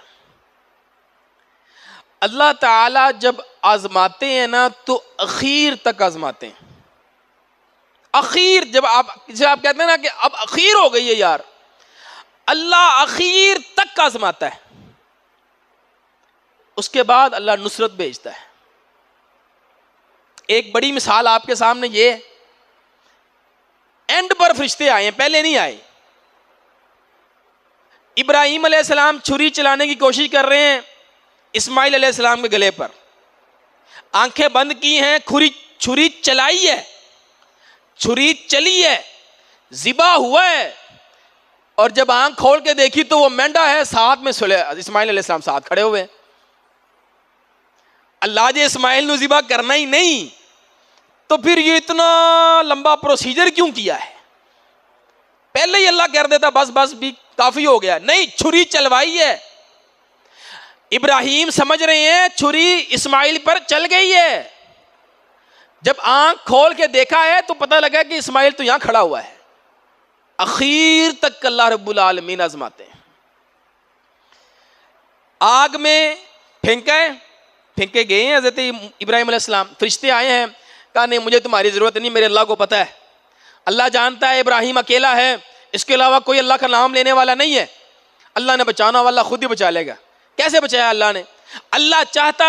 اللہ تعالیٰ جب آزماتے ہیں نا تو اخیر تک آزماتے ہیں۔ اخیر جب آپ کہتے ہیں نا کہ اب اخیر ہو گئی ہے یار، اللہ اخیر تک آزماتا ہے، اس کے بعد اللہ نصرت بھیجتا ہے۔ ایک بڑی مثال آپ کے سامنے یہ ہے، اینڈ پر فرشتے آئے ہیں، پہلے نہیں آئے۔ ابراہیم علیہ السلام چھری چلانے کی کوشش کر رہے ہیں اسماعیل علیہ السلام کے گلے پر، آنکھیں بند کی ہیں، چھری چلائی ہے، چھری چلی ہے، ذبح ہوا ہے، اور جب آنکھ کھول کے دیکھی تو وہ مینڈا ہے، ساتھ میں اسماعیل علیہ السلام ساتھ کھڑے ہوئے ہیں۔ اللہ جی اسماعیل نو ذبح کرنا ہی نہیں تو پھر یہ اتنا لمبا پروسیجر کیوں کیا ہے؟ پہلے ہی اللہ کر دیتا بس بھی کافی ہو گیا، نہیں، چھری چلوائی ہے۔ ابراہیم سمجھ رہے ہیں چھری اسماعیل پر چل گئی ہے، جب آنکھ کھول کے دیکھا ہے تو پتہ لگا کہ اسماعیل تو یہاں کھڑا ہوا ہے۔ اخیر تک اللہ رب العالمین آزماتے ہیں۔ آگ میں پھینکے گئے ہیں حضرت ابراہیم علیہ السلام، فرشتے آئے ہیں، کہا نہیں مجھے تمہاری ضرورت نہیں، میرے اللہ کو پتہ ہے، اللہ جانتا ہے ابراہیم اکیلا ہے، اس کے علاوہ کوئی اللہ کا نام لینے والا نہیں ہے، اللہ نے بچانا والا خود ہی بچا لے گا۔ کیسے بچایا اللہ نے؟ اللہ چاہتا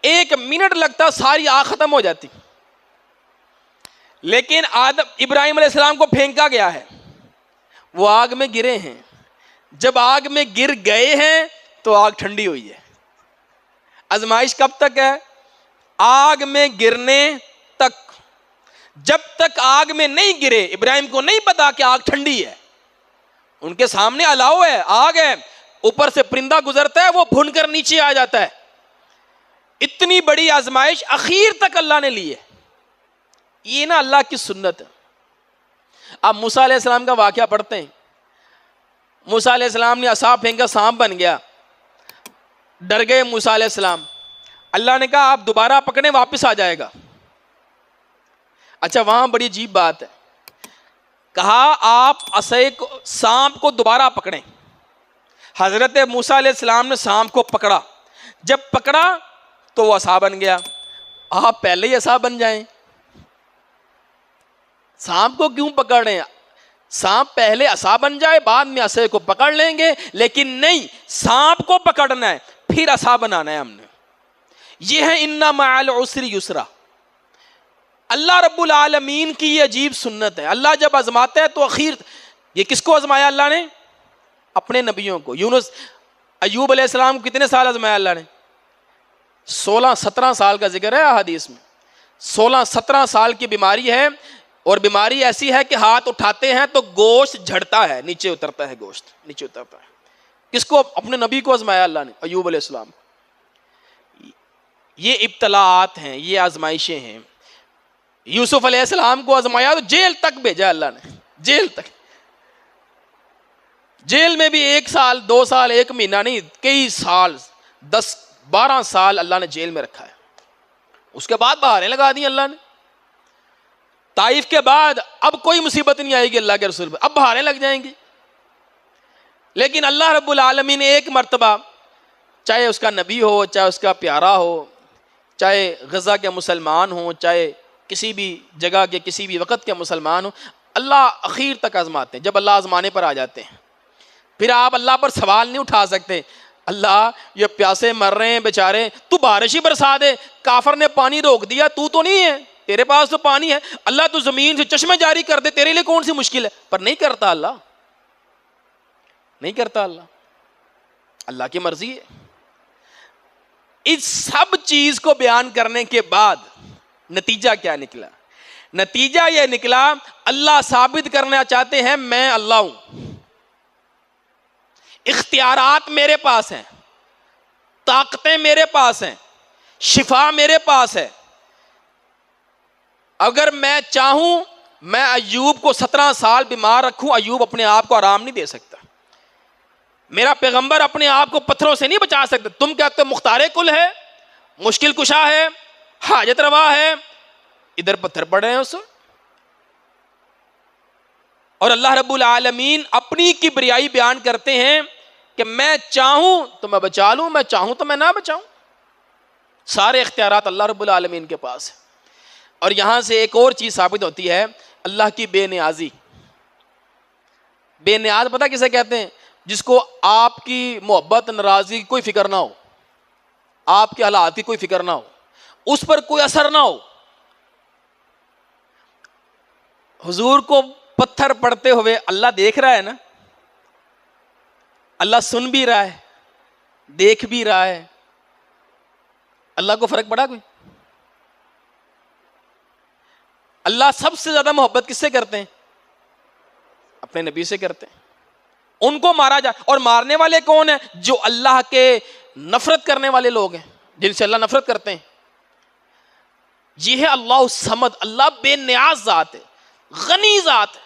1 منٹ لگتا ساری آگ ختم ہو جاتی، لیکن ابراہیم علیہ السلام کو پھینکا گیا ہے، وہ آگ میں گرے ہیں، جب آگ میں گر گئے ہیں تو آگ ٹھنڈی ہوئی ہے۔ آزمائش کب تک ہے؟ آگ میں گرنے تک۔ جب تک آگ میں نہیں گرے، ابراہیم کو نہیں پتا کہ آگ ٹھنڈی ہے، ان کے سامنے الاؤ ہے، آگ ہے، اوپر سے پرندہ گزرتا ہے وہ بھن کر نیچے آ جاتا ہے. اتنی بڑی آزمائش اخیر تک اللہ نے لی ہے. یہ نا اللہ کی سنت ہے. آپ موسیٰ علیہ السلام کا واقعہ پڑھتے ہیں. موسیٰ علیہ السلام نے عصا پھینکا, سانپ بن گیا, ڈر گئے موسیٰ علیہ السلام. اللہ نے کہا آپ دوبارہ پکڑیں واپس آ جائے گا. اچھا وہاں بڑی عجیب بات ہے, کہا آپ عصا کو سانپ کو دوبارہ پکڑیں. حضرت موسیٰ علیہ السلام نے سانپ کو پکڑا, جب پکڑا تو وہ عصا بن گیا. آپ پہلے ہی عصا بن جائیں, سانپ کو کیوں پکڑ رہے ہیں؟ سانپ پہلے عصا بن جائے بعد میں عصا کو پکڑ لیں گے, لیکن نہیں, سانپ کو پکڑنا ہے پھر عصا بنانا ہے ہم نے. یہ ہے ان مع العسر یسرا. اللہ رب العالمین کی یہ عجیب سنت ہے. اللہ جب آزماتا ہے تو اخیر, یہ کس کو آزمایا اللہ نے؟ اپنے نبیوں کو. یونس ایوب علیہ السلام کو کتنے سال آزمایا اللہ نے؟ 16-17 سال کا ذکر ہے حدیث میں. 16-17 سال کی بیماری ہے, اور بیماری ایسی ہے کہ ہاتھ اٹھاتے ہیں تو گوشت جھڑتا ہے, نیچے اترتا ہے, گوشت نیچے اترتا ہے. کس کو؟ اپنے نبی کو آزمایا اللہ نے, ایوب علیہ السلام. یہ ابتلاءات ہیں, یہ آزمائشیں ہیں. یوسف علیہ السلام کو آزمایا تو جیل تک بھیجا اللہ نے, جیل تک. جیل میں بھی 1 سال 2 سال 1 مہینہ نہیں, کئی سال, 10-12 سال اللہ نے جیل میں رکھا ہے. اس کے بعد بہاریں لگا دی اللہ نے. طائف کے بعد اب کوئی مصیبت نہیں آئے گی اللہ کے رسول پہ, اب بہاریں لگ جائیں گی. لیکن اللہ رب العالمین نے ایک مرتبہ, چاہے اس کا نبی ہو, چاہے اس کا پیارا ہو, چاہے غزہ کے مسلمان ہوں, چاہے کسی بھی جگہ کے کسی بھی وقت کے مسلمان ہوں, اللہ اخیر تک آزماتے ہیں. جب اللہ آزمانے پر آ جاتے ہیں پھر آپ اللہ پر سوال نہیں اٹھا سکتے, اللہ یہ پیاسے مر رہے ہیں بیچارے, تو بارش ہی برسا دے. کافر نے پانی روک دیا, تو نہیں ہے, تیرے پاس تو پانی ہے. اللہ تو زمین سے چشمے جاری کر دے, تیرے لیے کون سی مشکل ہے؟ پر نہیں کرتا اللہ, نہیں کرتا اللہ. اللہ کی مرضی ہے. اس سب چیز کو بیان کرنے کے بعد نتیجہ کیا نکلا؟ نتیجہ یہ نکلا, اللہ ثابت کرنا چاہتے ہیں میں اللہ ہوں, اختیارات میرے پاس ہیں, طاقتیں میرے پاس ہیں, شفا میرے پاس ہے. اگر میں چاہوں میں ایوب کو 17 سال بیمار رکھوں, ایوب اپنے آپ کو آرام نہیں دے سکتا. میرا پیغمبر اپنے آپ کو پتھروں سے نہیں بچا سکتا. تم کہتے ہو مختار کل ہے, مشکل کشا ہے, حاجت روا ہے, ادھر پتھر پڑ رہے ہیں اس. اور اللہ رب العالمین اپنی کبریائی بیان کرتے ہیں کہ میں چاہوں تو میں بچا لوں, میں چاہوں تو میں نہ بچاؤں. سارے اختیارات اللہ رب العالمین کے پاس ہیں. اور یہاں سے ایک اور چیز ثابت ہوتی ہے, اللہ کی بے نیازی. بے نیاز پتہ کسے کہتے ہیں؟ جس کو آپ کی محبت ناراضی کی کوئی فکر نہ ہو, آپ کے حالات کی کوئی فکر نہ ہو, اس پر کوئی اثر نہ ہو. حضور کو پتھر پڑتے ہوئے اللہ دیکھ رہا ہے نا, اللہ سن بھی رہا ہے, دیکھ بھی رہا ہے. اللہ کو فرق پڑا کوئی؟ اللہ سب سے زیادہ محبت کس سے کرتے ہیں؟ اپنے نبی سے کرتے ہیں. ان کو مارا جائے, اور مارنے والے کون ہیں؟ جو اللہ کے نفرت کرنے والے لوگ ہیں, جن سے اللہ نفرت کرتے ہیں. یہ ہے اللہ الصمد. اللہ بے نیاز ذات ہے, غنی ذات ہے.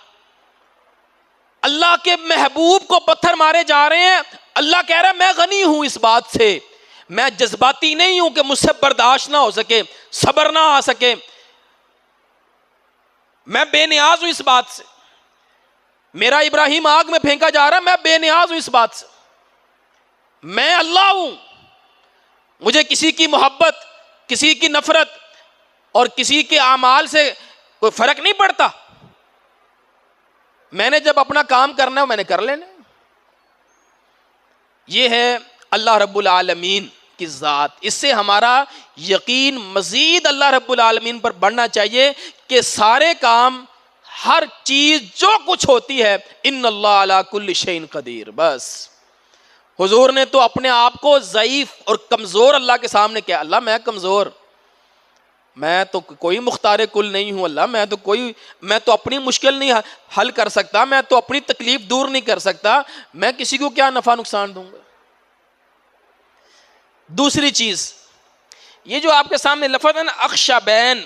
اللہ کے محبوب کو پتھر مارے جا رہے ہیں, اللہ کہہ رہا ہے میں غنی ہوں اس بات سے, میں جذباتی نہیں ہوں کہ مجھ سے برداشت نہ ہو سکے, صبر نہ آ سکے. میں بے نیاز ہوں اس بات سے. میرا ابراہیم آگ میں پھینکا جا رہا ہے, میں بے نیاز ہوں اس بات سے. میں اللہ ہوں, مجھے کسی کی محبت, کسی کی نفرت اور کسی کے اعمال سے کوئی فرق نہیں پڑتا. میں نے جب اپنا کام کرنا ہے میں نے کر لینا. یہ ہے اللہ رب العالمین کی ذات. اس سے ہمارا یقین مزید اللہ رب العالمین پر بڑھنا چاہیے کہ سارے کام, ہر چیز جو کچھ ہوتی ہے, ان اللہ علی کل شیء قدیر. بس حضور نے تو اپنے آپ کو ضعیف اور کمزور اللہ کے سامنے کیا, اللہ میں کمزور, میں تو کوئی مختار کل نہیں ہوں. اللہ میں تو اپنی مشکل نہیں حل کر سکتا, میں تو اپنی تکلیف دور نہیں کر سکتا, میں کسی کو کیا نفع نقصان دوں گا. دوسری چیز یہ جو آپ کے سامنے لفظ ہے نا اخشبین،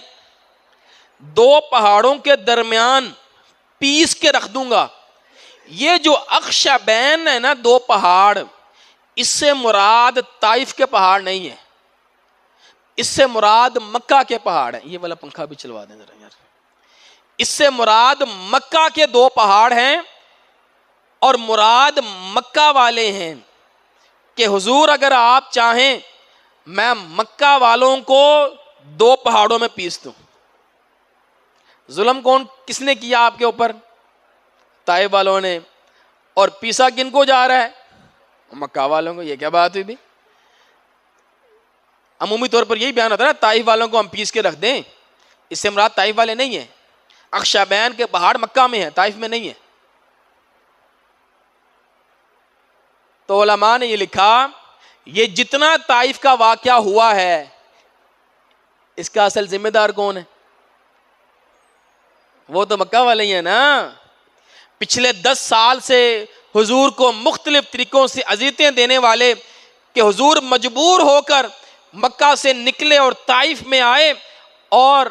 دو پہاڑوں کے درمیان پیس کے رکھ دوں گا، یہ جو اخشبین ہے نا دو پہاڑ، اس سے مراد طائف کے پہاڑ نہیں ہے، اس سے مراد مکہ کے پہاڑ ہیں. یہ والا پنکھا بھی چلوا دیں ذرا یار. اس سے مراد مکہ کے دو پہاڑ ہیں، اور مراد مکہ والے ہیں کہ حضور اگر آپ چاہیں میں مکہ والوں کو دو پہاڑوں میں پیس دوں. ظلم کس نے کیا آپ کے اوپر؟ طائف والوں نے. اور پیسا کن کو جا رہا ہے؟ مکہ والوں کو. یہ کیا بات ہوئی بھی؟ عمومی طور پر یہی بیان ہوتا ہے نا طائف والوں کو ہم پیس کے رکھ دیں، اس سے مراد طائف والے نہیں ہیں. اخشبین کے پہاڑ مکہ میں ہیں، طائف میں نہیں ہیں. تو علماء نے یہ لکھا یہ جتنا طائف کا واقعہ ہوا ہے اس کا اصل ذمہ دار کون ہے؟ وہ تو مکہ والے ہی ہیں نا. پچھلے 10 سال سے حضور کو مختلف طریقوں سے اذیتیں دینے والے کہ حضور مجبور ہو کر مکہ سے نکلے اور طائف میں آئے، اور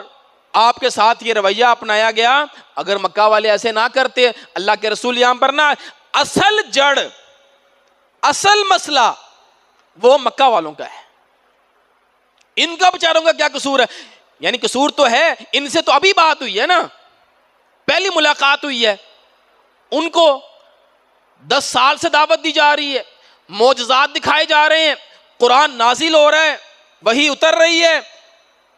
آپ کے ساتھ یہ رویہ اپنایا گیا. اگر مکہ والے ایسے نہ کرتے، اللہ کے رسول یہاں پر نہ، اصل جڑ، اصل مسئلہ وہ مکہ والوں کا ہے. ان کا بیچاروں کا کیا قصور ہے؟ یعنی قصور تو ہے، ان سے تو ابھی بات ہوئی ہے نا، پہلی ملاقات ہوئی ہے. ان کو 10 سال سے دعوت دی جا رہی ہے، معجزات دکھائے جا رہے ہیں، قرآن نازل ہو رہا ہے، وحی اتر رہی ہے،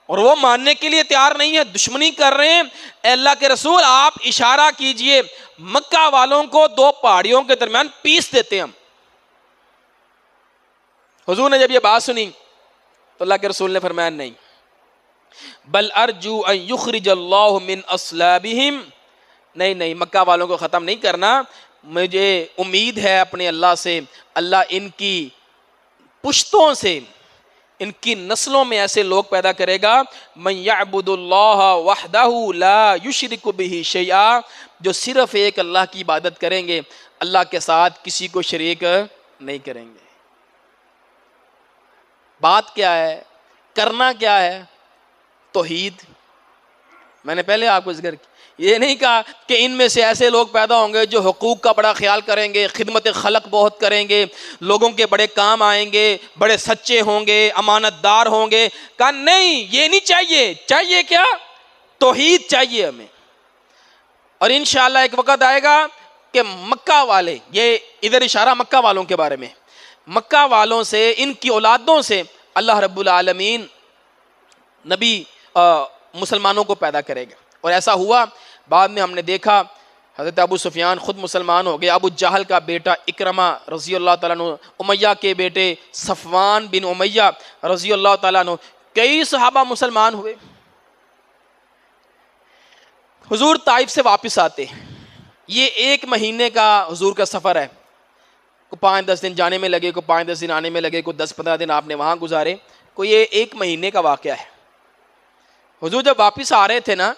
اور وہ ماننے کے لیے تیار نہیں ہے، دشمنی کر رہے ہیں. اے اللہ کے رسول آپ اشارہ کیجئے، مکہ والوں کو دو پہاڑیوں کے درمیان پیس دیتے ہم. حضور نے جب یہ بات سنی تو اللہ کے رسول نے فرمایا نہیں، بل ارجو ان یخرج اللہ من اصلابہم، نہیں مکہ والوں کو ختم نہیں کرنا، مجھے امید ہے اپنے اللہ سے، اللہ ان کی پشتوں سے، ان کی نسلوں میں ایسے لوگ پیدا کرے گا، من یعبد اللہ وحدہ لا یشرک بہ شیئا، جو صرف ایک اللہ کی عبادت کریں گے، اللہ کے ساتھ کسی کو شریک نہیں کریں گے. بات کیا ہے؟ کرنا کیا ہے؟ توحید. میں نے پہلے آپ کو ذکر کیا، یہ نہیں کہا کہ ان میں سے ایسے لوگ پیدا ہوں گے جو حقوق کا بڑا خیال کریں گے، خدمت خلق بہت کریں گے، لوگوں کے بڑے کام آئیں گے، بڑے سچے ہوں گے، امانت دار ہوں گے. کہا نہیں، یہ نہیں چاہیے. چاہیے کیا؟ توحید چاہیے ہمیں. اور انشاءاللہ ایک وقت آئے گا کہ مکہ والے، یہ ادھر اشارہ مکہ والوں کے بارے میں، مکہ والوں سے، ان کی اولادوں سے اللہ رب العالمین نبی مسلمانوں کو پیدا کرے گا. اور ایسا ہوا. بعد میں ہم نے دیکھا حضرت ابو سفیان خود مسلمان ہو گئے، ابو جہل کا بیٹا اکرمہ رضی اللہ تعالیٰ عنہ، امیہ کے بیٹے صفوان بن امیہ رضی اللہ تعالیٰ عنہ، کئی صحابہ مسلمان ہوئے. حضور طائف سے واپس آتے، یہ 1 مہینے کا حضور کا سفر ہے، کو 5-10 دن جانے میں لگے، کو 5-10 دن آنے میں لگے، کو 10-15 دن آپ نے وہاں گزارے، کو یہ 1 مہینے کا واقعہ ہے. حضور جب واپس آ رہے تھے نا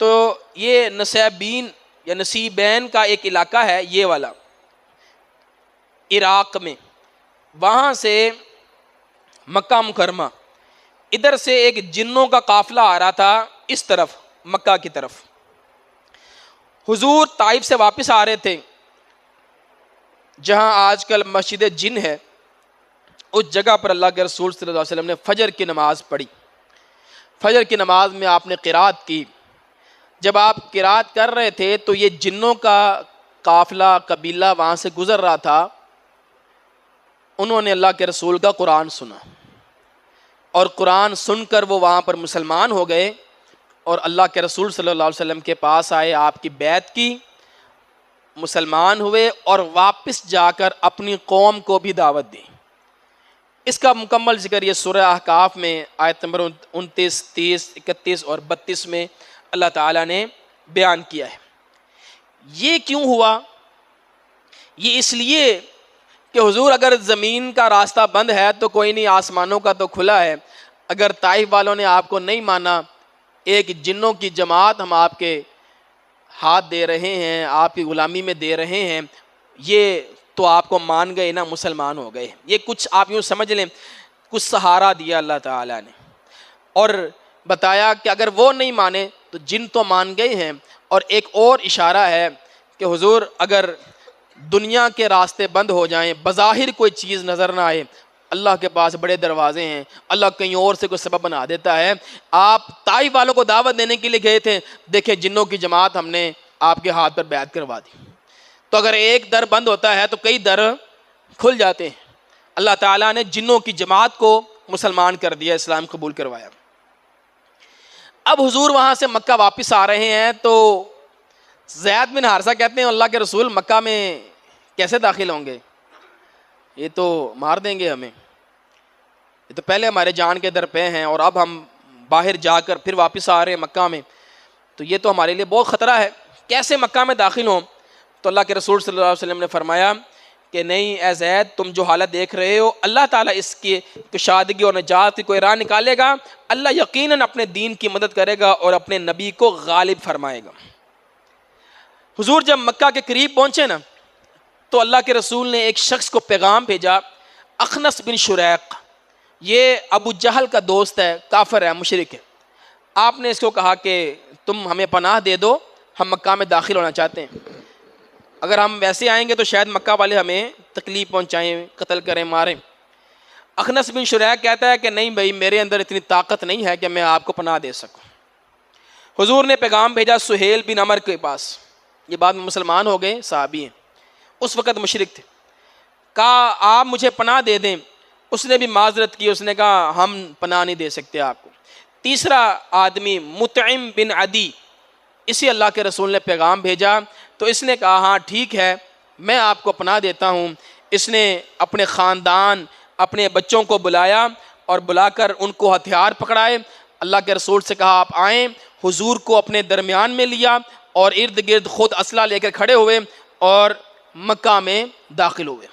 تو یہ نصیبین یا نصیبین کا ایک علاقہ ہے، یہ والا عراق میں، وہاں سے مکہ مکرمہ، ادھر سے ایک جنوں کا قافلہ آ رہا تھا اس طرف مکہ کی طرف. حضور طائف سے واپس آ رہے تھے، جہاں آج کل مسجد جن ہے، اس جگہ پر اللہ کے رسول صلی اللہ علیہ وسلم نے فجر کی نماز پڑھی. فجر کی نماز میں آپ نے قرات کی. جب آپ قرات کر رہے تھے تو یہ جنوں کا قافلہ قبیلہ وہاں سے گزر رہا تھا، انہوں نے اللہ کے رسول کا قرآن سنا، اور قرآن سن کر وہ وہاں پر مسلمان ہو گئے، اور اللہ کے رسول صلی اللہ علیہ وسلم کے پاس آئے، آپ کی بیعت کی، مسلمان ہوئے، اور واپس جا کر اپنی قوم کو بھی دعوت دی. اس کا مکمل ذکر یہ سورہ احقاف میں آیت نمبر 29, 30, 31 اور 32 میں اللہ تعالیٰ نے بیان کیا ہے. یہ کیوں ہوا؟ یہ اس لیے کہ حضور اگر زمین کا راستہ بند ہے تو کوئی نہیں، آسمانوں کا تو کھلا ہے. اگر طائف والوں نے آپ کو نہیں مانا، ایک جنوں کی جماعت ہم آپ کے ہاتھ دے رہے ہیں، آپ کی غلامی میں دے رہے ہیں، یہ تو آپ کو مان گئے نا، مسلمان ہو گئے. یہ کچھ آپ یوں سمجھ لیں کچھ سہارا دیا اللہ تعالیٰ نے، اور بتایا کہ اگر وہ نہیں مانے تو جن تو مان گئے ہیں۔ اور ایک اور اشارہ ہے کہ حضور اگر دنیا کے راستے بند ہو جائیں، بظاہر کوئی چیز نظر نہ آئے، اللہ کے پاس بڑے دروازے ہیں، اللہ کہیں اور سے کوئی سبب بنا دیتا ہے۔ آپ طائف والوں کو دعوت دینے کے لیے گئے تھے، دیکھیں جنوں کی جماعت ہم نے آپ کے ہاتھ پر بیعت کروا دی۔ تو اگر ایک در بند ہوتا ہے تو کئی در کھل جاتے ہیں۔ اللہ تعالیٰ نے جنوں کی جماعت کو مسلمان کر دیا، اسلام قبول کروایا۔ اب حضور وہاں سے مکہ واپس آ رہے ہیں تو زید بن حارثہ کہتے ہیں اللہ کے رسول مکہ میں کیسے داخل ہوں گے، یہ تو مار دیں گے ہمیں، یہ تو پہلے ہمارے جان کے در پہ ہیں اور اب ہم باہر جا کر پھر واپس آ رہے ہیں مکہ میں، تو یہ تو ہمارے لیے بہت خطرہ ہے، کیسے مکہ میں داخل ہوں؟ تو اللہ کے رسول صلی اللہ علیہ وسلم نے فرمایا کہ نہیں اے زید، تم جو حالت دیکھ رہے ہو اللہ تعالیٰ اس کی کشادگی اور نجات کی کوئی راہ نکالے گا، اللہ یقیناً اپنے دین کی مدد کرے گا اور اپنے نبی کو غالب فرمائے گا۔ حضور جب مکہ کے قریب پہنچے نا تو اللہ کے رسول نے ایک شخص کو پیغام بھیجا، اخنس بن شریق، یہ ابو جہل کا دوست ہے، کافر ہے، مشرک ہے۔ آپ نے اس کو کہا کہ تم ہمیں پناہ دے دو، ہم مکہ میں داخل ہونا چاہتے ہیں، اگر ہم ویسے آئیں گے تو شاید مکہ والے ہمیں تکلیف پہنچائیں، قتل کریں، ماریں۔ اخنس بن شریق کہتا ہے کہ نہیں بھائی، میرے اندر اتنی طاقت نہیں ہے کہ میں آپ کو پناہ دے سکوں۔ حضور نے پیغام بھیجا سہیل بن عمر کے پاس، یہ بعد میں مسلمان ہو گئے، صحابی ہیں، اس وقت مشرک تھے، کہا آپ مجھے پناہ دے دیں، اس نے بھی معذرت کی، اس نے کہا ہم پناہ نہیں دے سکتے آپ کو۔ تیسرا آدمی مطعم بن عدی، اسی اللہ کے رسول نے پیغام بھیجا تو اس نے کہا ہاں ٹھیک ہے میں آپ کو پناہ دیتا ہوں۔ اس نے اپنے خاندان، اپنے بچوں کو بلایا اور بلا کر ان کو ہتھیار پکڑائے، اللہ کے رسول سے کہا آپ آئیں، حضور کو اپنے درمیان میں لیا اور ارد گرد خود اسلحہ لے کر کھڑے ہوئے اور مکہ میں داخل ہوئے۔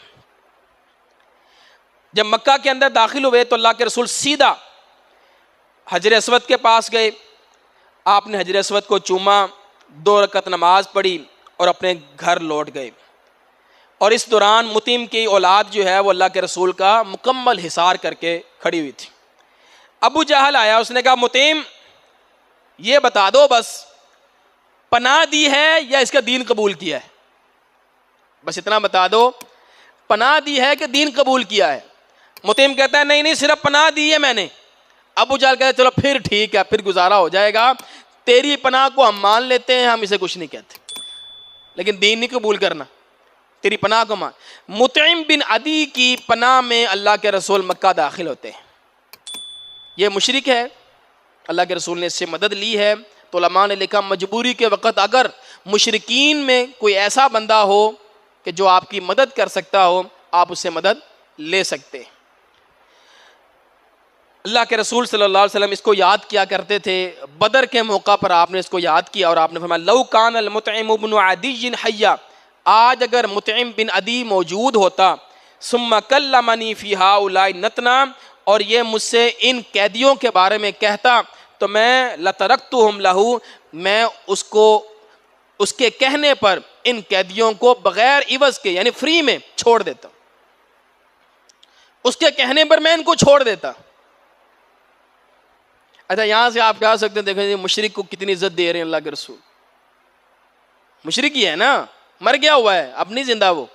جب مکہ کے اندر داخل ہوئے تو اللہ کے رسول سیدھا حجر اسود کے پاس گئے، آپ نے حجر اسود کو چوما، 2 رکعت نماز پڑھی اور اپنے گھر لوٹ گئے۔ اور اس دوران مطعم کی اولاد جو ہے وہ اللہ کے رسول کا مکمل حصار کر کے کھڑی ہوئی تھی۔ ابو جہل آیا، اس نے کہا مطعم یہ بتا دو بس پناہ دی ہے یا اس کا دین قبول کیا ہے، بس اتنا بتا دو، پناہ دی ہے کہ دین قبول کیا ہے؟ مطعم کہتا ہے نہیں صرف پناہ دی ہے میں نے۔ ابو جہل کہتا ہے چلو پھر ٹھیک ہے، پھر گزارا ہو جائے گا، تیری پناہ کو ہم مان لیتے ہیں، ہم اسے کچھ نہیں کہتے، لیکن دین نہیں قبول کرنا، تیری پناہ کو مان۔ مطعم بن عدی کی پناہ میں اللہ کے رسول مکہ داخل ہوتے ہیں۔ یہ مشرک ہے، اللہ کے رسول نے اس سے مدد لی ہے، تو علماء نے لکھا مجبوری کے وقت اگر مشرکین میں کوئی ایسا بندہ ہو کہ جو آپ کی مدد کر سکتا ہو، آپ اس سے مدد لے سکتے ہیں۔ اللہ کے رسول صلی اللہ علیہ وسلم اس کو یاد کیا کرتے تھے، بدر کے موقع پر آپ نے اس کو یاد کیا اور آپ نے فرمایا لو کان المطعم بن عدی حیا، آج اگر مطعم بن عدی موجود ہوتا، ثم کلمنی فی ہؤلاء نتنا، اور یہ مجھ سے ان قیدیوں کے بارے میں کہتا تو میں لترکتہم لہ، میں اس کو اس کے کہنے پر ان قیدیوں کو بغیر عوض کے یعنی فری میں چھوڑ دیتا، اس کے کہنے پر میں ان کو چھوڑ دیتا۔ اچھا یہاں سے آپ کہہ سکتے ہیں دیکھیں مشرک کو کتنی عزت دے رہے ہیں اللہ کے رسول، مشرک ہی ہے نا، مر گیا ہوا ہے، اب نہیں زندہ وہ۔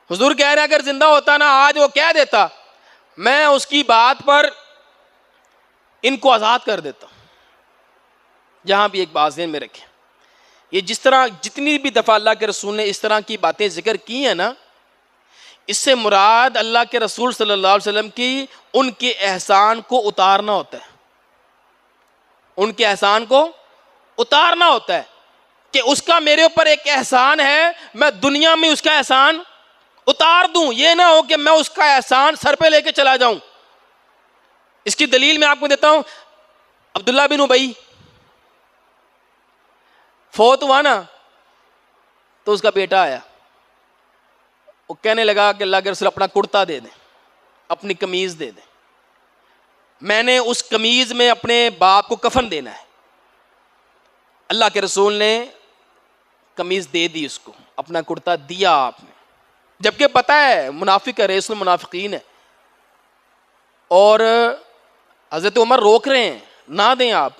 حضور کہہ رہے ہیں اگر زندہ ہوتا نا آج وہ کہہ دیتا میں اس کی بات پر ان کو آزاد کر دیتا۔ جہاں بھی ایک بات ذہن میں رکھیں، یہ جس طرح جتنی بھی دفعہ اللہ کے رسول نے اس طرح کی باتیں ذکر کی ہیں نا، اس سے مراد اللہ کے رسول صلی اللہ علیہ وسلم کی ان کے احسان کو اتارنا ہوتا ہے، ان کے احسان کو اتارنا ہوتا ہے کہ اس کا میرے اوپر ایک احسان ہے، میں دنیا میں اس کا احسان اتار دوں، یہ نہ ہو کہ میں اس کا احسان سر پہ لے کے چلا جاؤں۔ اس کی دلیل میں آپ کو دیتا ہوں، عبداللہ بن ابی فوت ہوا نا تو اس کا بیٹا آیا، وہ کہنے لگا کہ اللہ کے رسول اپنا کرتا دے دیں، اپنی قمیض دے دیں، میں نے اس قمیض میں اپنے باپ کو کفن دینا ہے۔ اللہ کے رسول نے قمیض دے دی، اس کو اپنا کرتا دیا آپ نے، جبکہ پتہ ہے منافق ہے، رئیس المنافقین ہے، اور حضرت عمر روک رہے ہیں نہ دیں آپ.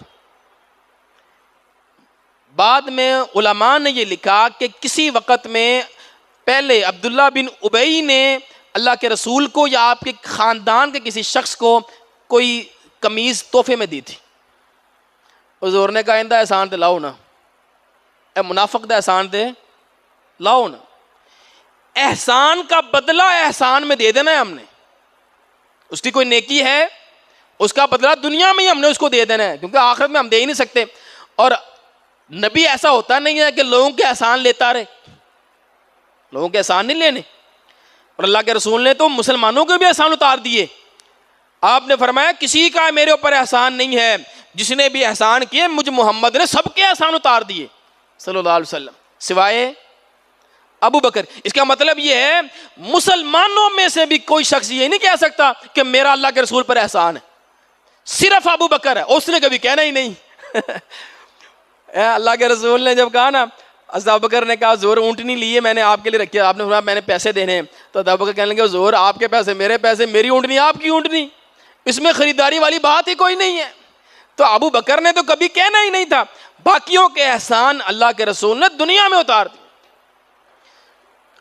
بعد میں علماء نے یہ لکھا کہ کسی وقت میں پہلے عبداللہ بن ابی نے اللہ کے رسول کو یا آپ کے خاندان کے کسی شخص کو کوئی قمیض تحفے میں دی تھی. حضور نے کہا اندہ احسان تے لاؤ نا, اے منافق دا احسان تے لاؤ نا. احسان کا بدلہ احسان میں دے دینا ہے ہم نے. اس کی کوئی نیکی ہے, اس کا بدلہ دنیا میں ہی ہم نے اس کو دے دینا ہے, کیونکہ آخرت میں ہم دے ہی نہیں سکتے. اور نبی ایسا ہوتا نہیں ہے کہ لوگوں کے احسان لیتا رہے, لوگوں کے احسان نہیں لینے. اور اللہ کے رسول نے تو مسلمانوں کے بھی احسان اتار دیے. آپ نے فرمایا کسی کا میرے اوپر احسان نہیں ہے, جس نے بھی احسان کیے مجھ محمد نے سب کے احسان اتار دیے صلی اللہ علیہ وسلم, سوائے ابو بکر. اس کا مطلب یہ ہے مسلمانوں میں سے بھی کوئی شخص یہ نہیں کہہ سکتا کہ میرا اللہ کے رسول پر احسان ہے, صرف ابو بکر ہے, اس نے کبھی کہنا ہی نہیں. اللہ کے رسول نے جب کہا نا, ابو بکر نے کہا زور اونٹنی لیے میں نے آپ کے لیے رکھی, آپ نے فرمایا میں نے پیسے دینے ہیں, تو ابو بکر کہنے لگے زور آپ کے پیسے میرے پیسے, میری اونٹنی آپ کی اونٹنی, اس میں خریداری والی بات ہی کوئی نہیں ہے. تو ابو بکر نے تو کبھی کہنا ہی نہیں تھا. باقیوں کے احسان اللہ کے رسول نے دنیا میں اتار دی.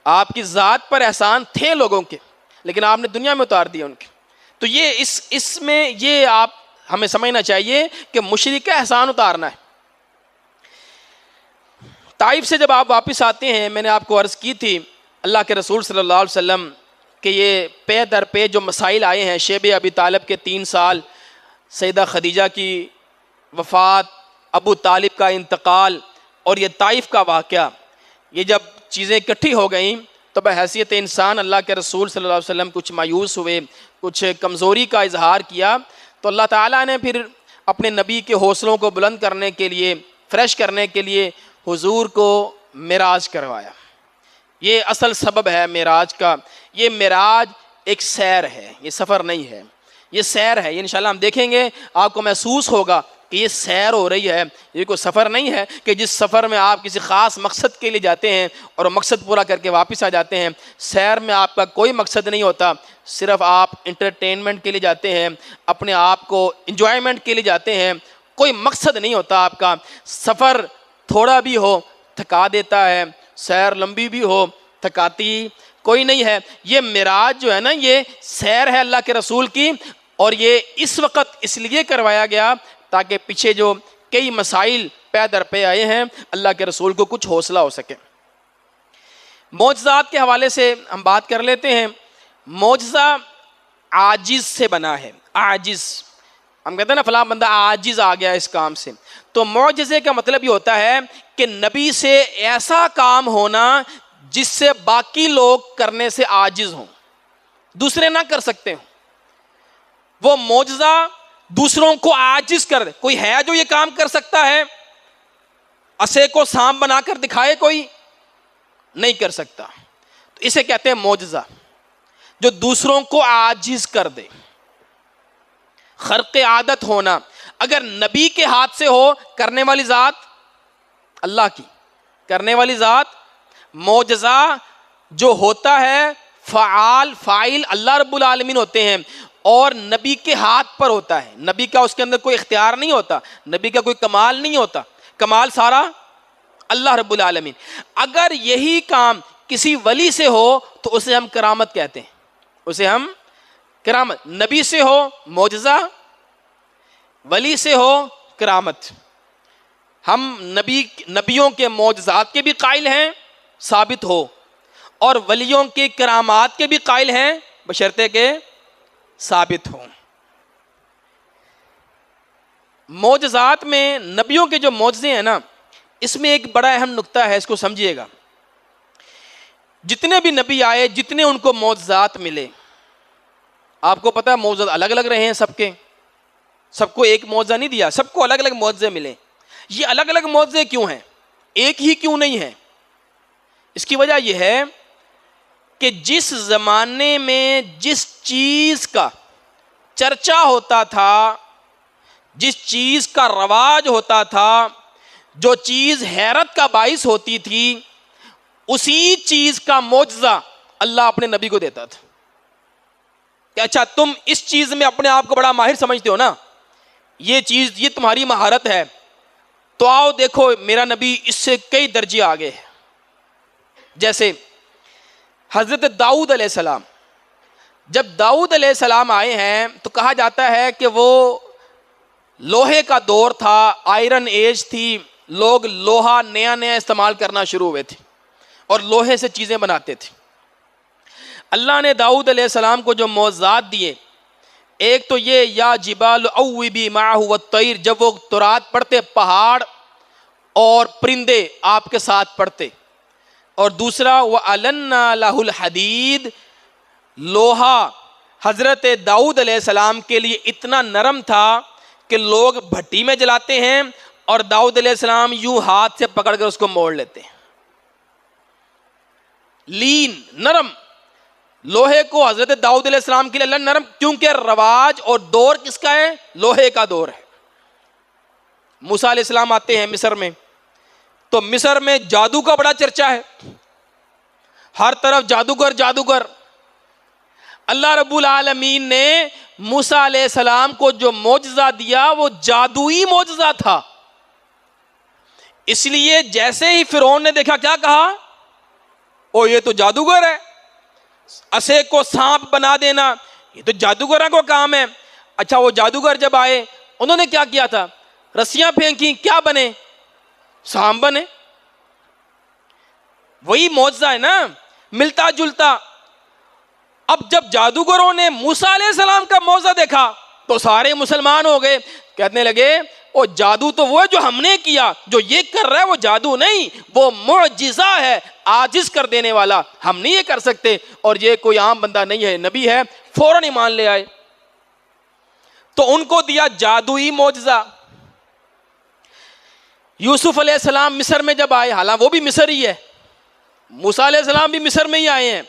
آپ کی ذات پر احسان تھے لوگوں کے, لیکن آپ نے دنیا میں اتار دیا ان کے. تو یہ اس میں یہ آپ ہمیں سمجھنا چاہیے کہ مشرک کا احسان اتارنا ہے. طائف سے جب آپ واپس آتے ہیں, میں نے آپ کو عرض کی تھی اللہ کے رسول صلی اللہ علیہ وسلم کہ یہ پے در پے جو مسائل آئے ہیں, شیب ابی طالب کے 3 سال, سیدہ خدیجہ کی وفات, ابو طالب کا انتقال اور یہ طائف کا واقعہ, یہ جب چیزیں اکٹھی ہو گئیں تو بحیثیت انسان اللہ کے رسول صلی اللہ علیہ وسلم کچھ مایوس ہوئے, کچھ کمزوری کا اظہار کیا. تو اللہ تعالیٰ نے پھر اپنے نبی کے حوصلوں کو بلند کرنے کے لیے, فریش کرنے کے لیے حضور کو معراج کروایا. یہ اصل سبب ہے معراج کا. یہ معراج ایک سیر ہے, یہ سفر نہیں ہے, یہ سیر ہے. یہ انشاءاللہ ہم دیکھیں گے, آپ کو محسوس ہوگا کہ یہ سیر ہو رہی ہے, یہ کوئی سفر نہیں ہے کہ جس سفر میں آپ کسی خاص مقصد کے لیے جاتے ہیں اور مقصد پورا کر کے واپس آ جاتے ہیں. سیر میں آپ کا کوئی مقصد نہیں ہوتا, صرف آپ انٹرٹینمنٹ کے لیے جاتے ہیں, اپنے آپ کو انجوائمنٹ کے لیے جاتے ہیں, کوئی مقصد نہیں ہوتا آپ کا. سفر تھوڑا بھی ہو تھکا دیتا ہے, سیر لمبی بھی ہو تھکاتی کوئی نہیں ہے. یہ معراج جو ہے نا, یہ سیر ہے اللہ کے رسول کی, اور یہ اس وقت اس لیے کروایا گیا تاکہ پیچھے جو کئی مسائل پے در پے آئے ہیں اللہ کے رسول کو کچھ حوصلہ ہو سکے. معجزات کے حوالے سے ہم بات کر لیتے ہیں. معجزہ عاجز سے بنا ہے. عاجز, ہم کہتے ہیں نا فلاں بندہ عاجز آ گیا اس کام سے. تو معجزے کا مطلب یہ ہوتا ہے کہ نبی سے ایسا کام ہونا جس سے باقی لوگ کرنے سے عاجز ہوں, دوسرے نہ کر سکتے ہوں. وہ معجزہ دوسروں کو عاجز کر دے. کوئی ہے جو یہ کام کر سکتا ہے؟ اسے کو سانپ بنا کر دکھائے کوئی نہیں کر سکتا. تو اسے کہتے ہیں معجزہ, جو دوسروں کو عاجز کر دے. خرق عادت ہونا, اگر نبی کے ہاتھ سے ہو, کرنے والی ذات اللہ کی, کرنے والی ذات. معجزہ جو ہوتا ہے فعال فاعل اللہ رب العالمین ہوتے ہیں, اور نبی کے ہاتھ پر ہوتا ہے. نبی کا اس کے اندر کوئی اختیار نہیں ہوتا, نبی کا کوئی کمال نہیں ہوتا, کمال سارا اللہ رب العالمین. اگر یہی کام کسی ولی سے ہو تو اسے ہم کرامت کہتے ہیں, اسے ہم کرامت. نبی سے ہو معجزہ, ولی سے ہو کرامت. ہم نبیوں کے معجزات کے بھی قائل ہیں ثابت ہو, اور ولیوں کے کرامات کے بھی قائل ہیں بشرطے کہ ثابت ہوں. معجزات میں نبیوں کے جو معجزے ہیں نا, اس میں ایک بڑا اہم نقطہ ہے, اس کو سمجھیے گا. جتنے بھی نبی آئے, جتنے ان کو معجزات ملے, آپ کو پتہ ہے معجزات الگ الگ رہے ہیں سب کے, سب کو ایک معجزہ نہیں دیا, سب کو الگ الگ معجزے ملے. یہ الگ الگ معجزے کیوں ہیں, ایک ہی کیوں نہیں ہے؟ اس کی وجہ یہ ہے کہ جس زمانے میں جس چیز کا چرچا ہوتا تھا, جس چیز کا رواج ہوتا تھا, جو چیز حیرت کا باعث ہوتی تھی, اسی چیز کا معجزہ اللہ اپنے نبی کو دیتا تھا. کہ اچھا تم اس چیز میں اپنے آپ کو بڑا ماہر سمجھتے ہو نا, یہ چیز یہ تمہاری مہارت ہے, تو آؤ دیکھو میرا نبی اس سے کئی درجے آگے ہے. جیسے حضرت داؤد علیہ السلام, جب داؤد علیہ السلام آئے ہیں تو کہا جاتا ہے کہ وہ لوہے کا دور تھا, آئرن ایج تھی, لوگ لوہا نیا نیا استعمال کرنا شروع ہوئے تھے اور لوہے سے چیزیں بناتے تھے. اللہ نے داؤد علیہ السلام کو جو معجزات دیے, ایک تو یہ یا جبال اوبی معہ والطیر, جب وہ تورات پڑھتے پہاڑ اور پرندے آپ کے ساتھ پڑھتے, اور دوسرا وَأَلَنَّا لَهُ الْحَدِيدِ, لوہا حضرت داؤد علیہ السلام کے لیے اتنا نرم تھا کہ لوگ بھٹی میں جلاتے ہیں اور داؤد علیہ السلام یوں ہاتھ سے پکڑ کر اس کو موڑ لیتے ہیں. لین, نرم لوہے کو حضرت داؤد علیہ السلام کے لیے اللہ نرم, کیونکہ رواج اور دور کس کا ہے؟ لوہے کا دور ہے. موسیٰ علیہ السلام آتے ہیں مصر میں, تو مصر میں جادو کا بڑا چرچا ہے, ہر طرف جادوگر جادوگر. اللہ رب العالمین نے موسیٰ علیہ السلام کو جو معجزہ دیا وہ جادوئی معجزہ تھا. اس لیے جیسے ہی فرعون نے دیکھا, کیا کہا؟ او یہ تو جادوگر ہے, اسے کو سانپ بنا دینا یہ تو جادوگروں کو کام ہے. اچھا وہ جادوگر جب آئے انہوں نے کیا کیا تھا؟ رسیاں پھینکی, کیا بنے؟ سانپ بنے. وہی معجزہ ہے نا, ملتا جلتا. اب جب جادوگروں نے موسیٰ علیہ السلام کا معجزہ دیکھا تو سارے مسلمان ہو گئے, کہنے لگے او جادو تو وہ ہے جو ہم نے کیا, جو یہ کر رہا ہے وہ جادو نہیں, وہ معجزہ ہے, عاجز کر دینے والا, ہم نہیں یہ کر سکتے, اور یہ کوئی عام بندہ نہیں ہے, نبی ہے. فوراً ایمان لے آئے. تو ان کو دیا جادوئی معجزہ. یوسف علیہ السلام مصر میں جب آئے, حالانکہ وہ بھی مصر ہی ہے, موسیٰ علیہ السلام بھی مصر میں ہی آئے ہیں,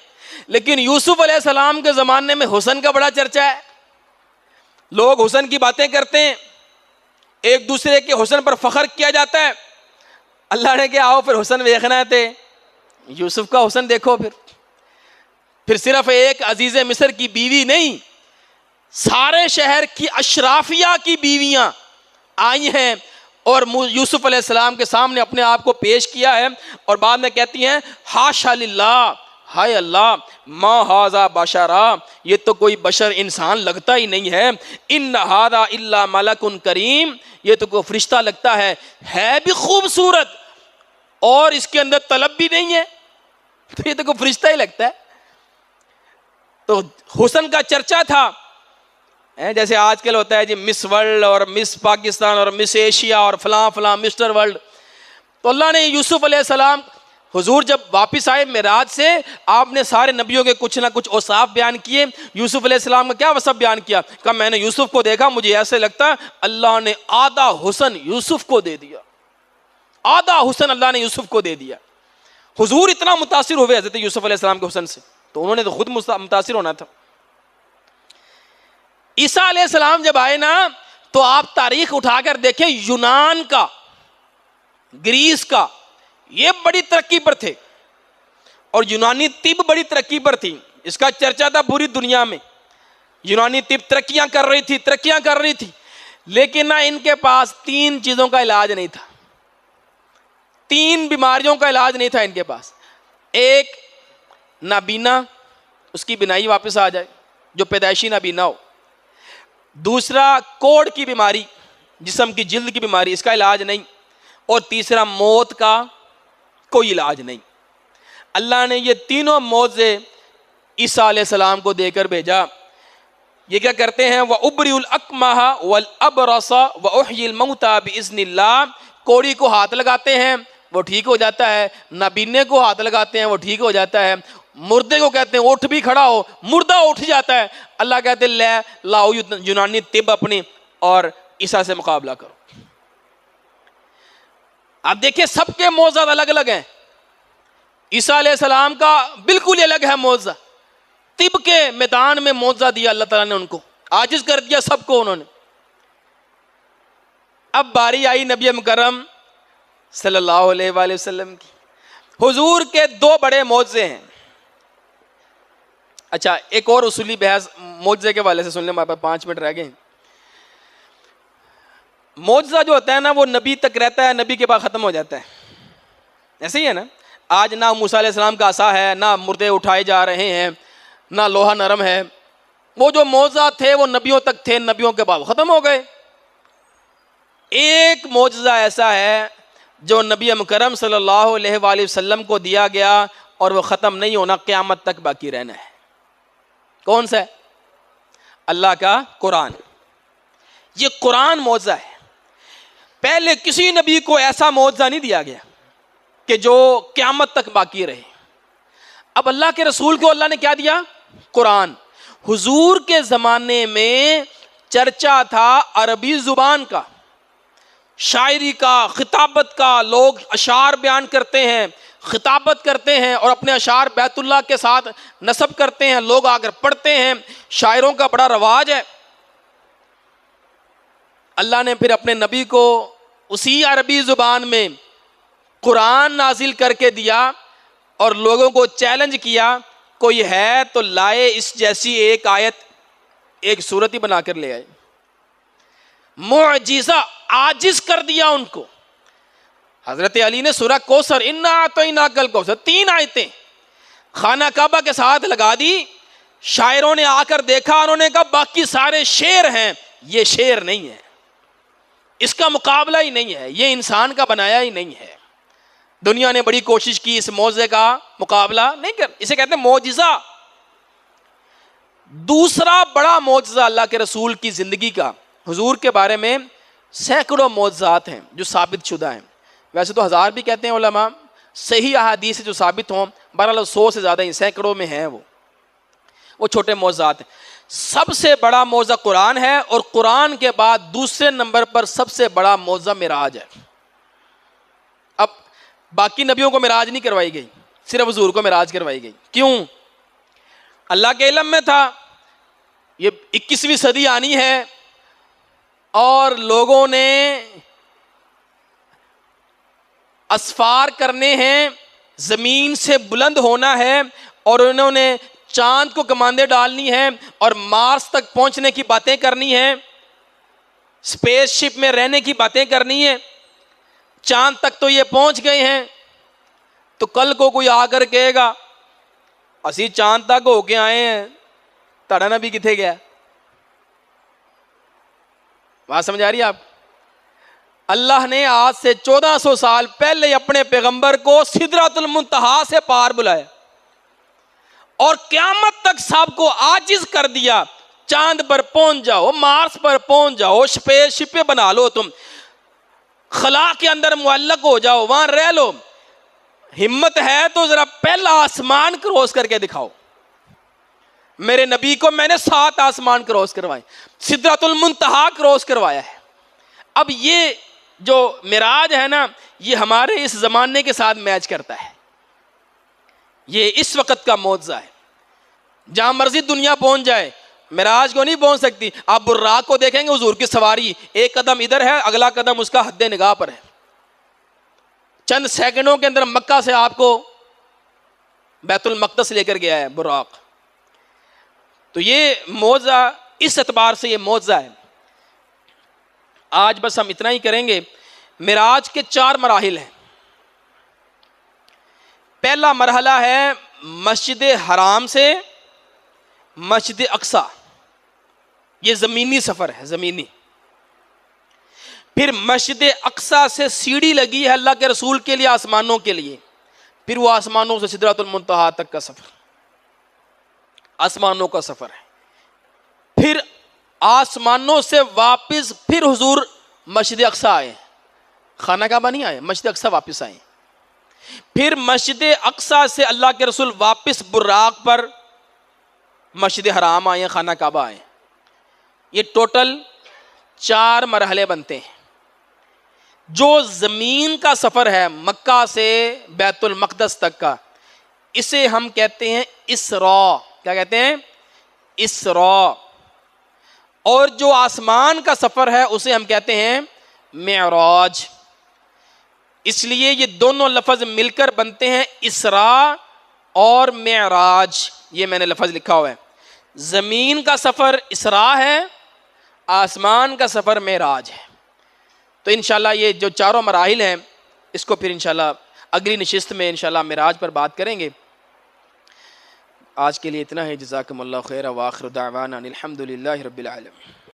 لیکن یوسف علیہ السلام کے زمانے میں حسن کا بڑا چرچا ہے. لوگ حسن کی باتیں کرتے ہیں, ایک دوسرے کے حسن پر فخر کیا جاتا ہے. اللہ نے کہا آؤ پھر حسن دیکھنا ہے تے یوسف کا حسن دیکھو. پھر صرف ایک عزیز مصر کی بیوی نہیں, سارے شہر کی اشرافیہ کی بیویاں آئی ہیں اور یوسف علیہ السلام کے سامنے اپنے آپ کو پیش کیا ہے, اور بعد میں کہتی ہیں حاشا للہ, ہائے اللہ, ما ھذا بشرا, یہ تو کوئی بشر انسان لگتا ہی نہیں ہے, ان ھذا الا ملک کریم, یہ تو کوئی فرشتہ لگتا ہے بھی خوبصورت اور اس کے اندر طلب بھی نہیں ہے, تو یہ تو کوئی فرشتہ ہی لگتا ہے. تو حسن کا چرچا تھا, جیسے آج کل ہوتا ہے جی مس ورلڈ اور مس پاکستان اور مس ایشیا اور فلاں فلاں مسٹر ورلڈ. تو اللہ نے یوسف علیہ السلام, حضور جب واپس آئے معراج سے, آپ نے سارے نبیوں کے کچھ نہ کچھ اوصاف بیان کیے. یوسف علیہ السلام کا کیا وصف بیان کیا؟ کہ میں نے یوسف کو دیکھا, مجھے ایسے لگتا ہے اللہ نے آدھا حسن یوسف کو دے دیا, آدھا حسن اللہ نے یوسف کو دے دیا. حضور اتنا متاثر ہوئے حضرت یوسف علیہ السلام کے حسن سے, تو انہوں نے تو خود متاثر ہونا تھا. عیسیٰ علیہ السلام جب آئے نا, تو آپ تاریخ اٹھا کر دیکھیں, یونان کا, گریس کا, یہ بڑی ترقی پر تھے, اور یونانی طب بڑی ترقی پر تھی. اس کا چرچا تھا پوری دنیا میں. یونانی طب ترقیاں کر رہی تھی, لیکن نہ ان کے پاس 3 چیزوں کا علاج نہیں تھا, 3 بیماریوں کا علاج نہیں تھا ان کے پاس. ایک نابینا, اس کی بینائی واپس آ جائے, جو پیدائشی نابینا ہو. دوسرا کوڑ کی بیماری, جسم کی جلد کی بیماری, اس کا علاج نہیں. اور تیسرا موت کا کوئی علاج نہیں. اللہ نے یہ تینوں معجزے عیسیٰ علیہ السلام کو دے کر بھیجا. یہ کیا کرتے ہیں؟ وَأُبْرِئُ الْأَكْمَحَ وَالْأَبْرَصَ وَأُحْيِي الْمَوْتَى بِإِذْنِ اللَّهِ. کوڑی کو ہاتھ لگاتے ہیں وہ ٹھیک ہو جاتا ہے, نابینے کو ہاتھ لگاتے ہیں وہ ٹھیک ہو جاتا ہے, مردے کو کہتے ہیں اٹھ بھی کھڑا ہو, مردہ اٹھ جاتا ہے. اللہ کہتے ہیں لے لاؤ یونانی طب اپنی اور عیسیٰ سے مقابلہ کرو. آپ دیکھیں سب کے معجزات الگ الگ ہیں. عیسیٰ علیہ السلام کا بالکل ہی الگ ہے معجزہ. طب کے میدان میں معجزہ دیا اللہ تعالیٰ نے, ان کو عاجز کر دیا سب کو انہوں نے. اب باری آئی نبی مکرم صلی اللہ علیہ وآلہ وسلم کی. حضور کے 2 بڑے معجزے ہیں. اچھا ایک اور اصولی بحث معجزے کے حوالے سے سن لیں, ہمارے پاس 5 منٹ رہ گئے. معجزہ جو ہوتا ہے نا وہ نبی تک رہتا ہے, نبی کے بعد ختم ہو جاتا ہے. ایسے ہی ہے نا, آج نہ موسیٰ علیہ السلام کا عصا ہے, نہ مردے اٹھائے جا رہے ہیں, نہ لوہا نرم ہے. وہ جو معجزہ تھے وہ نبیوں تک تھے, نبیوں کے بعد ختم ہو گئے. ایک معجزہ ایسا ہے جو نبی مکرم صلی اللہ علیہ وآلہ وسلم کو دیا گیا اور وہ ختم نہیں ہونا, قیامت تک باقی رہنا ہے. کون سا ہے؟ اللہ کا قرآن. یہ قرآن معجزہ ہے. پہلے کسی نبی کو ایسا معجزہ نہیں دیا گیا کہ جو قیامت تک باقی رہے. اب اللہ کے رسول کو اللہ نے کیا دیا؟ قرآن. حضور کے زمانے میں چرچا تھا عربی زبان کا, شاعری کا, خطابت کا. لوگ اشعار بیان کرتے ہیں, خطابت کرتے ہیں اور اپنے اشعار بیت اللہ کے ساتھ نسب کرتے ہیں, لوگ آ کر پڑھتے ہیں. شاعروں کا بڑا رواج ہے. اللہ نے پھر اپنے نبی کو اسی عربی زبان میں قرآن نازل کر کے دیا اور لوگوں کو چیلنج کیا, کوئی ہے تو لائے اس جیسی ایک آیت, ایک سورت ہی بنا کر لے آئے. معجزہ, عاجز کر دیا ان کو. حضرت علی نے سورہ کوثر, انا اعطیناک الکوثر, 3 آیتیں خانہ کعبہ کے ساتھ لگا دی. شاعروں نے آ کر دیکھا, انہوں نے کہا باقی سارے شعر ہیں, یہ شعر نہیں ہے, اس کا مقابلہ ہی نہیں ہے, یہ انسان کا بنایا ہی نہیں ہے. دنیا نے بڑی کوشش کی اس معجزے کا مقابلہ نہیں کر, اسے کہتے ہیں معجزہ. دوسرا بڑا معجزہ اللہ کے رسول کی زندگی کا, حضور کے بارے میں سینکڑوں معجزات ہیں جو ثابت شدہ ہیں. ویسے تو 1000 بھی کہتے ہیں علماء, صحیح احادیث جو ثابت ہوں بہرحال 100 سے زیادہ ہی, سینکڑوں میں ہیں وہ چھوٹے معجزات ہیں. سب سے بڑا معجزہ قرآن ہے, اور قرآن کے بعد دوسرے نمبر پر سب سے بڑا معجزہ معراج ہے. اب باقی نبیوں کو معراج نہیں کروائی گئی, صرف حضور کو معراج کروائی گئی. کیوں؟ اللہ کے علم میں تھا یہ 21ویں صدی آنی ہے اور لوگوں نے اسفار کرنے ہیں, زمین سے بلند ہونا ہے, اور انہوں نے چاند کو کماندیں ڈالنی ہیں اور مارس تک پہنچنے کی باتیں کرنی ہیں, اسپیس شپ میں رہنے کی باتیں کرنی ہیں. چاند تک تو یہ پہنچ گئے ہیں, تو کل کو کوئی آ کر کہے گا اسی چاند تک ہو کے آئے ہیں, تاڑا نبی کتنے گیا؟ بات سمجھ آ رہی ہے آپ؟ اللہ نے آج سے 1400 سال پہلے اپنے پیغمبر کو سدرۃ المنتہا سے پار بلایا اور قیامت تک سب کو عاجز کر دیا. چاند پر پہنچ جاؤ, مارس پر پہنچ جاؤ, اسپیس شپ پہ بنا لو, تم خلا کے اندر معلق ہو جاؤ, وہاں رہ لو. ہمت ہے تو ذرا پہلا آسمان کراس کر کے دکھاؤ. میرے نبی کو میں نے 7 آسمان کراس کروائے, سدرۃ المنتہا کراس کروایا ہے. اب یہ جو معراج ہے نا, یہ ہمارے اس زمانے کے ساتھ میچ کرتا ہے. یہ اس وقت کا معجزہ ہے. جہاں مرضی دنیا پہنچ جائے, معراج کو نہیں پہنچ سکتی. آپ براق کو دیکھیں گے, حضور کی سواری ایک قدم ادھر ہے, اگلا قدم اس کا حد نگاہ پر ہے. چند سیکنڈوں کے اندر مکہ سے آپ کو بیت المقدس لے کر گیا ہے براق. تو یہ معجزہ, اس اعتبار سے یہ معجزہ ہے. آج بس ہم اتنا ہی کریں گے. معراج کے 4 مراحل ہیں. پہلا مرحلہ ہے مسجد حرام سے مسجد اقصی, یہ زمینی سفر ہے, زمینی. پھر مسجد اقصی سے سیڑھی لگی ہے اللہ کے رسول کے لیے آسمانوں کے لیے, پھر وہ آسمانوں سے سدرۃ المنتہا تک کا سفر, آسمانوں کا سفر ہے. پھر آسمانوں سے واپس پھر حضور مسجد اقصی آئے, خانہ کعبہ نہیں آئے, مسجد اقصی واپس آئے. پھر مسجد اقصی سے اللہ کے رسول واپس براق پر مسجد حرام آئے, خانہ کعبہ آئے. یہ ٹوٹل 4 مرحلے بنتے ہیں. جو زمین کا سفر ہے مکہ سے بیت المقدس تک کا, اسے ہم کہتے ہیں اسراء. کیا کہتے ہیں؟ اسراء. اور جو آسمان کا سفر ہے اسے ہم کہتے ہیں معراج. اس لیے یہ دونوں لفظ مل کر بنتے ہیں اسراء اور معراج، یہ میں نے لفظ لکھا ہوا ہے. زمین کا سفر اسراء ہے، آسمان کا سفر معراج ہے. تو انشاءاللہ یہ جو چاروں مراحل ہیں اس کو پھر انشاءاللہ اگلی نشست میں انشاءاللہ معراج پر بات کریں گے. آج کے لیے اتنا ہے. جزاکم اللہ خیر. وآخر دعوانا الحمد للہ رب العالمین.